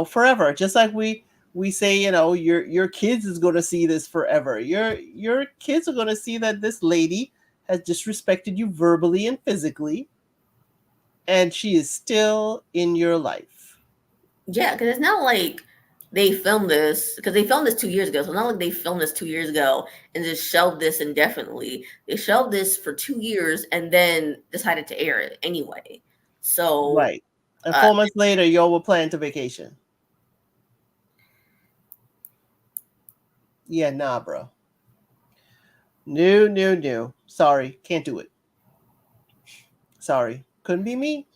forever. Just like we say, your kids is going to see this forever. Your kids are going to see that this lady has disrespected you verbally and physically, and she is still in your life. Yeah, because it's not like they filmed this because they filmed this 2 years ago. So it's not like they filmed this 2 years ago and just shelved this indefinitely. They shelved this for 2 years and then decided to air it anyway. So Right. And 4 months later, y'all were planning to vacation. Yeah, nah, bro. No. Sorry, can't do it. Sorry, couldn't be me.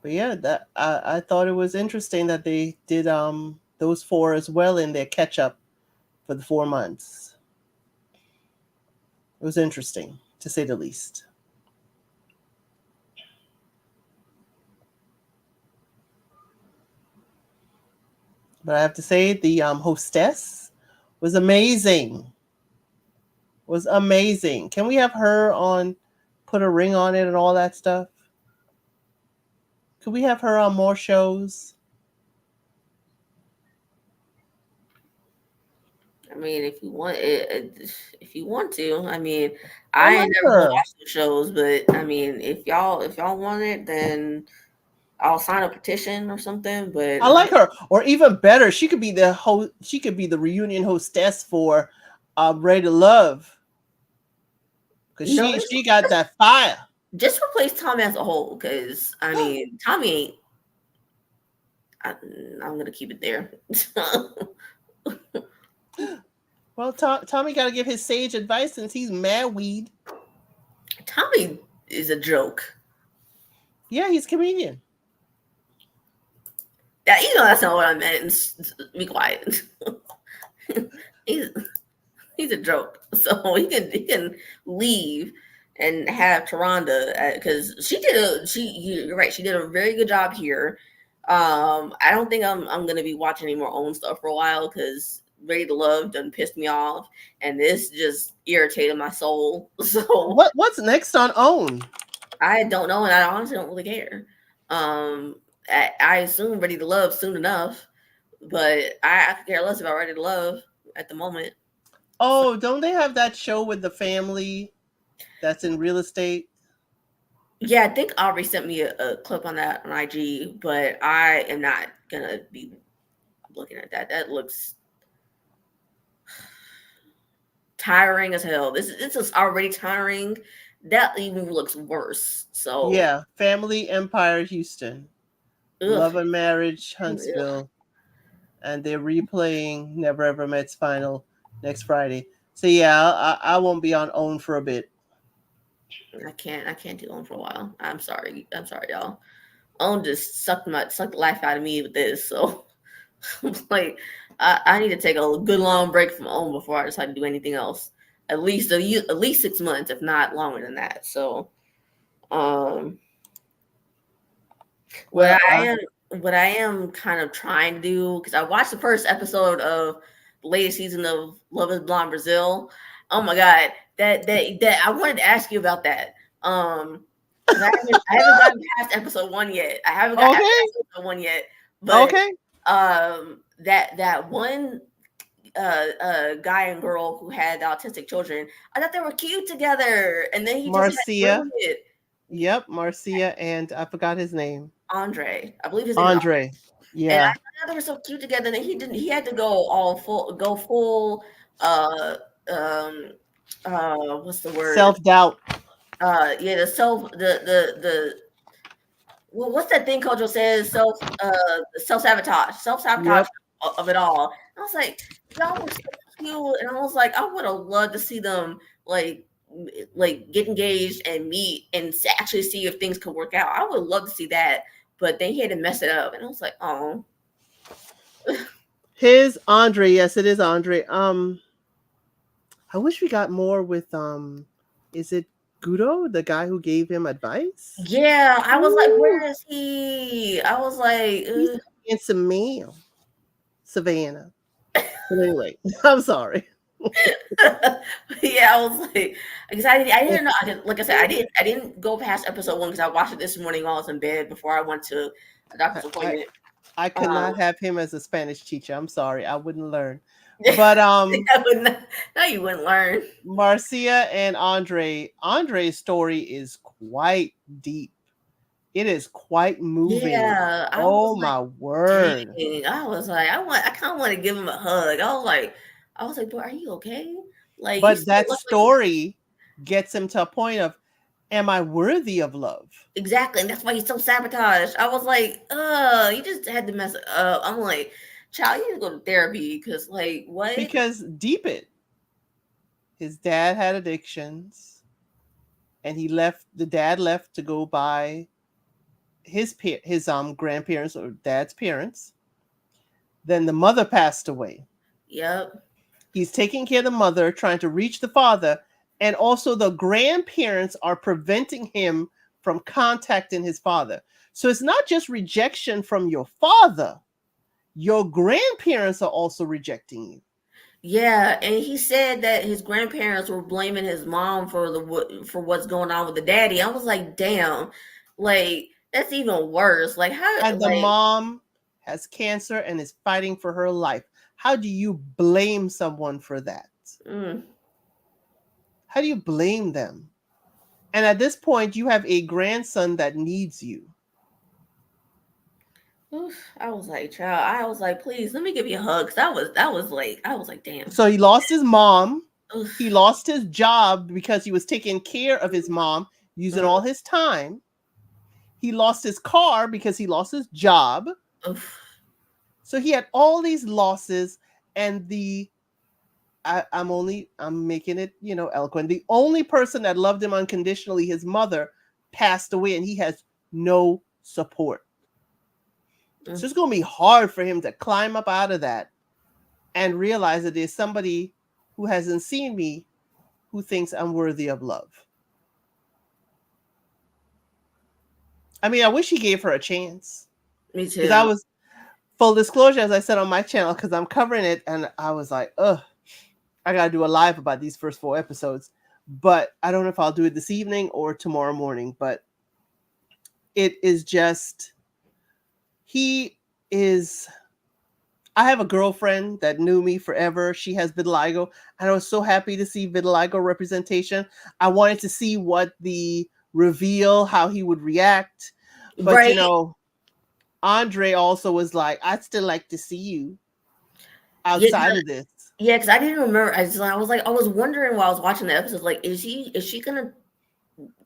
But yeah, that I thought it was interesting that they did those four as well in their catch up for the 4 months. It was interesting to say the least. But I have to say the hostess was amazing. Was amazing. Can we have her on? Put a ring on it and all that stuff. Could we have her on more shows? I mean, if you want to, I mean, I I like ain't never gonna her. watch the shows, but I mean, if y'all want it, then I'll sign a petition or something. But I like her. Or even better, she could be the host. She could be the reunion hostess for Ready to Love, because no, she got that fire. just replace Tommy as a whole, because I mean, Tommy ain't. I'm gonna keep it there. Well, Tommy got to give his sage advice since he's mad weed. Tommy is a joke. Yeah, he's a comedian. Yeah, you know that's not what I meant. Be quiet. he's a joke. So he can leave and have Taronda, because you're right, she did a very good job here. I don't think I'm gonna be watching any more OWN stuff for a while, because Ready to Love done pissed me off, and this just irritated my soul. So What's next on OWN? I don't know, and I honestly don't really care. I assume Ready to Love soon enough, but I could care less about Ready to Love at the moment. Oh, don't they have that show with the family that's in real estate? Yeah, I think Aubrey sent me a clip on that on IG, but I am not gonna be looking at that. That looks tiring as hell. This is already tiring. That even looks worse. So Yeah, Family Empire Houston, ugh, Love and Marriage ugh. Huntsville, and they're replaying Never Ever Met's final next Friday. So yeah, I won't be on OWN for a bit. I can't do OWN for a while. I'm sorry, y'all. OWN just sucked the life out of me with this. So like I need to take a good long break from OWN before I decide to do anything else. At least 6 months, if not longer than that. So um Well, what I am kind of trying to do, because I watched the first episode of the latest season of Love Is Blind Brazil. Oh my god, that I wanted to ask you about that. 'Cause I haven't gotten past episode 1 yet. I haven't got past episode 1 yet. But okay. That one guy and girl who had autistic children, I thought they were cute together, and then he just Marcia. it. Yep, Marcia, and I forgot his name. Andre, I believe his name. Andre. Yeah. And I thought they were so cute together. And he didn't. He had to go full. What's the word? Self-doubt. Yeah, the well, what's that thing Kojo says? Self-sabotage of it all. And I was like, y'all were so cute, and I was like, I would have loved to see them like get engaged and meet and actually see if things could work out. I would love to see that, but then he had to mess it up, and I was like, oh. His Andre, yes, it is Andre. I wish we got more with is it Gudo, the guy who gave him advice? Yeah, I was like, where is he? I was like, he's a handsome man, Savannah. But anyway, I'm sorry. Yeah, I was like, because I didn't know. Like I said, I didn't go past episode 1 because I watched it this morning while I was in bed before I went to a doctor's appointment. I could not have him as a Spanish teacher. I'm sorry, I wouldn't learn. But no, you wouldn't learn. Marcia and Andre's story is quite deep. It is quite moving. Yeah. Oh my word. Dang, I was like, I kind of want to give him a hug. I was like, boy, are you okay? Like, but that story gets him to a point of Am I worthy of love? Exactly, and that's why he's so sabotaged. I was like, you just had to mess it up. I'm like, child, you need to go to therapy because, like, what? Because deep it, his dad had addictions, and the dad left to go by his grandparents or dad's parents. Then the mother passed away. Yep. He's taking care of the mother, trying to reach the father, and also the grandparents are preventing him from contacting his father. So it's not just rejection from your father, your grandparents are also rejecting you. Yeah, and he said that his grandparents were blaming his mom for for what's going on with the daddy. I was like, damn, like that's even worse. Like how, And the like, mom has cancer and is fighting for her life. How do you blame someone for that? mm, How do you blame them? And at this point, you have a grandson that needs you. oof, I was like, child, I was like, please let me give you a hug. 'Cause that was like, I was like, damn. So he lost his mom. He Oof, lost his job because he was taking care of his mom, using all his time. He lost his car because he lost his job. oof. So he had all these losses, and I'm making it, eloquent. The only person that loved him unconditionally, his mother, passed away, and he has no support. So it's going to be hard for him to climb up out of that and realize that there's somebody who hasn't seen me who thinks I'm worthy of love. I mean, I wish he gave her a chance. Me too. Because I was, full disclosure, as I said on my channel, because I'm covering it, and I was like, ugh, I got to do a live about these first 4 episodes. But I don't know if I'll do it this evening or tomorrow morning. But it is just, I have a girlfriend that knew me forever. She has vitiligo, and I was so happy to see vitiligo representation. I wanted to see what the reveal, how he would react. But, right. Andre also was like, I'd still like to see you outside of this. Yeah, because I didn't remember. I was wondering while I was watching the episode, like, is she gonna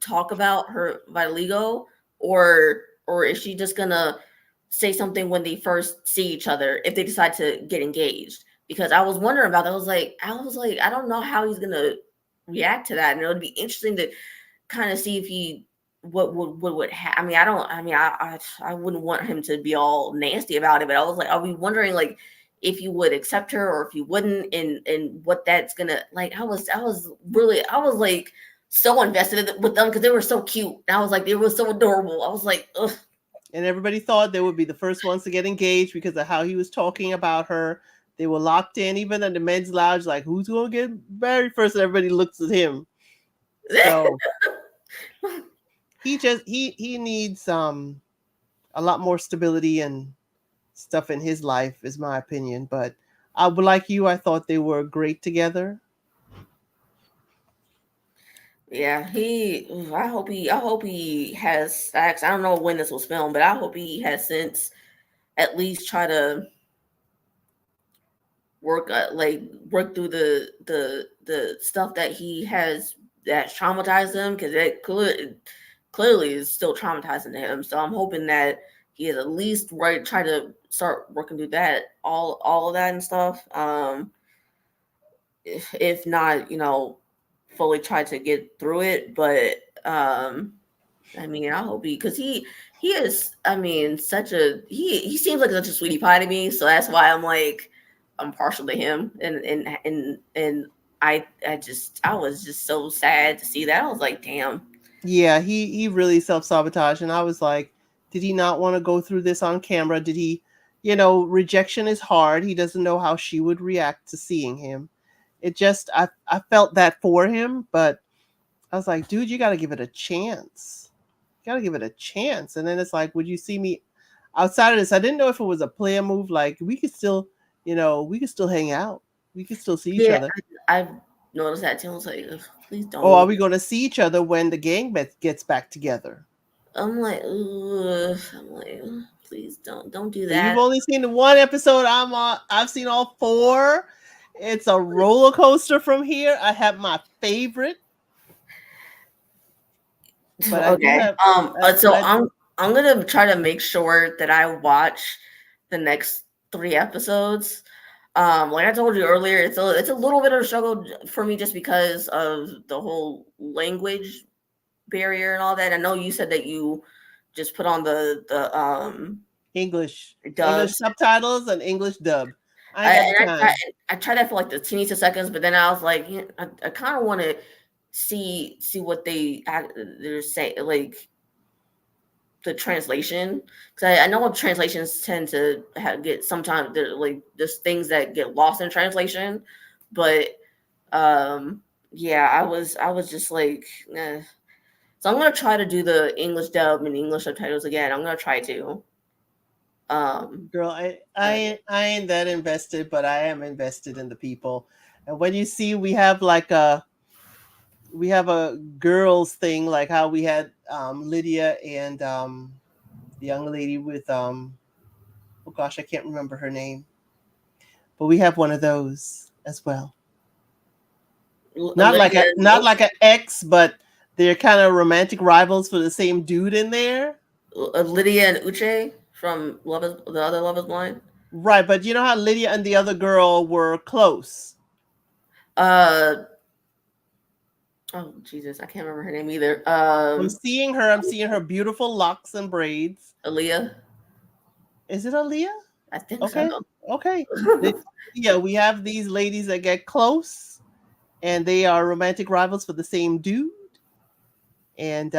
talk about her vitiligo, or is she just gonna say something when they first see each other if they decide to get engaged? Because I was wondering about that. I was like, I don't know how he's gonna react to that, and it would be interesting to kind of see if he what would I mean, I wouldn't want him to be all nasty about it, but I'll be wondering like if you would accept her or if you wouldn't, and what that's gonna like. I was like so invested with them because they were so cute. And I was like, they were so adorable. I was like, ugh. And everybody thought they would be the first ones to get engaged because of how he was talking about her. They were locked in, even in the men's lounge, like, who's going to get married first? And everybody looks at him. So he needs a lot more stability and stuff in his life, is my opinion. But I would, like you, I thought they were great together. Yeah, I hope he has sex. I don't know when this was filmed, but I hope he has since at least try to work through the stuff that he has that traumatized him, because it clearly is still traumatizing to him. So I'm hoping that he is at least try to start working through that, all of that and stuff. If not, fully try to get through it. But I mean, I hope because he is, I mean, he seems like such a sweetie pie to me. So that's why I'm partial to him. And I was just so sad to see that. I was like, damn. Yeah, he really self-sabotaged, and I was like, did he not want to go through this on camera? Did he, rejection is hard. He doesn't know how she would react to seeing him. It just, I felt that for him, but I was like, dude, you got to give it a chance. You got to give it a chance. And then it's like, would you see me outside of this? I didn't know if it was a player move. Like, we could still, we could still hang out. We could still see each other. I've noticed that too. I was like, please don't. Or are we going to see each other when the gang gets back together? I'm like, please don't do that. You've only seen the 1 episode. I've seen all 4. It's a roller coaster from here. I have my favorite. But I do Okay. have. So I I'm gonna try to make sure that I watch the next 3 episodes. Like I told you earlier, it's a little bit of a struggle for me just because of the whole language barrier and all that. I know you said that you just put on the English dubs. subtitles and English dub. I ain't I, got the and time. I tried that for like the teeniest of seconds, but then I was like, yeah, I kind of want to see what they're saying, like the translation, because I know translations tend to get sometimes there's things that get lost in translation, but um yeah, I was just like, eh. So I'm gonna try to do the English dub and English subtitles again. I'm gonna try to. Girl, Uh, I ain't that invested, but I am invested in the people. And when you see we have a girls thing, like how we had Lydia and the young lady with oh gosh, I can't remember her name. But we have one of those as well. Not like Lydia, an ex, but they're kind of romantic rivals for the same dude in there. Lydia and Uche from the other Love Is Blind. Right, but you know how Lydia and the other girl were close. Uh oh Jesus, I can't remember her name either. I'm seeing her beautiful locks and braids. Aaliyah, Is it Aaliyah? I think so. Okay. Okay. Yeah, we have these ladies that get close and they are romantic rivals for the same dude. And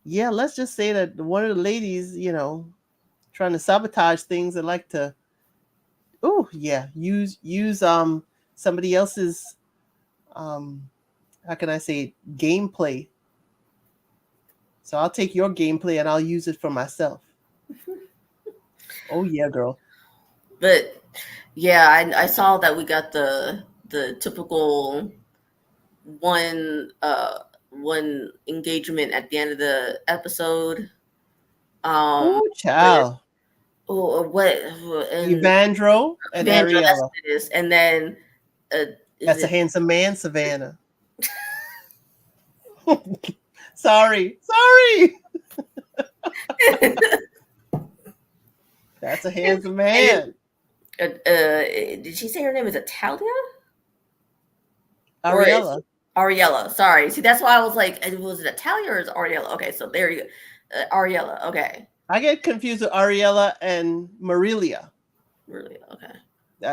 yeah, let's just say that one of the ladies, trying to sabotage things and like to use somebody else's how can I say it, gameplay. So I'll take your gameplay and I'll use it for myself. Oh yeah, girl. But yeah, I saw that we got the typical one engagement at the end of the episode. Oh With child. what and Evandro and Vandra, that's Ariella. what it is. And then is That's a it handsome man, Savannah. Sorry. That's a handsome man. did she say her name is Italia? Or is Ariella. Ariella? Sorry. See, that's why I was like, was it Italia or is it Ariella? Okay, so there you go. Ariella. Okay. I get confused with Ariella and Marilia. Really? Okay.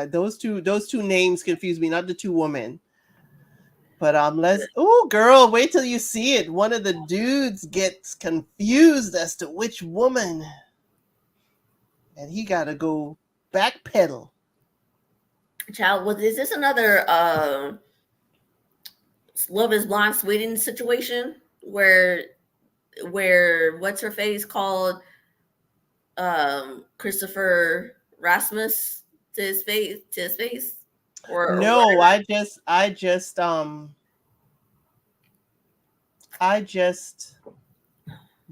Those two names confuse me, not the two women. But oh girl, wait till you see it. One of the dudes gets confused as to which woman. And he gotta go backpedal. Child, is this another Love Is Blind Sweden situation where what's her face called Christopher Rasmus to his face or No, whatever? I just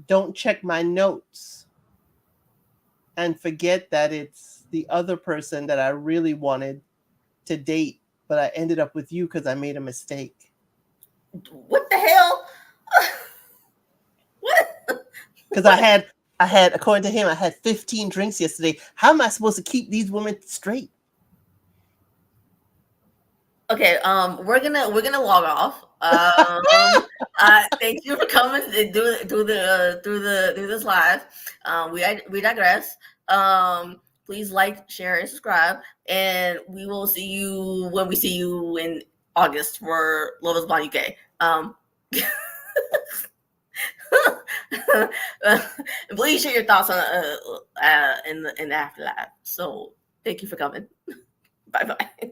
don't check my notes and forget that it's the other person that I really wanted to date, but I ended up with you because I made a mistake. What the hell? What? Because I had, according to him, I had 15 drinks yesterday. How am I supposed to keep these women straight? Okay, we're gonna log off. Thank you for coming and do this live. We digress. Please like, share, and subscribe, and we will see you when we see you in August for Love Is Blind UK. Please share your thoughts on in the afterlife. So thank you for coming. Bye bye.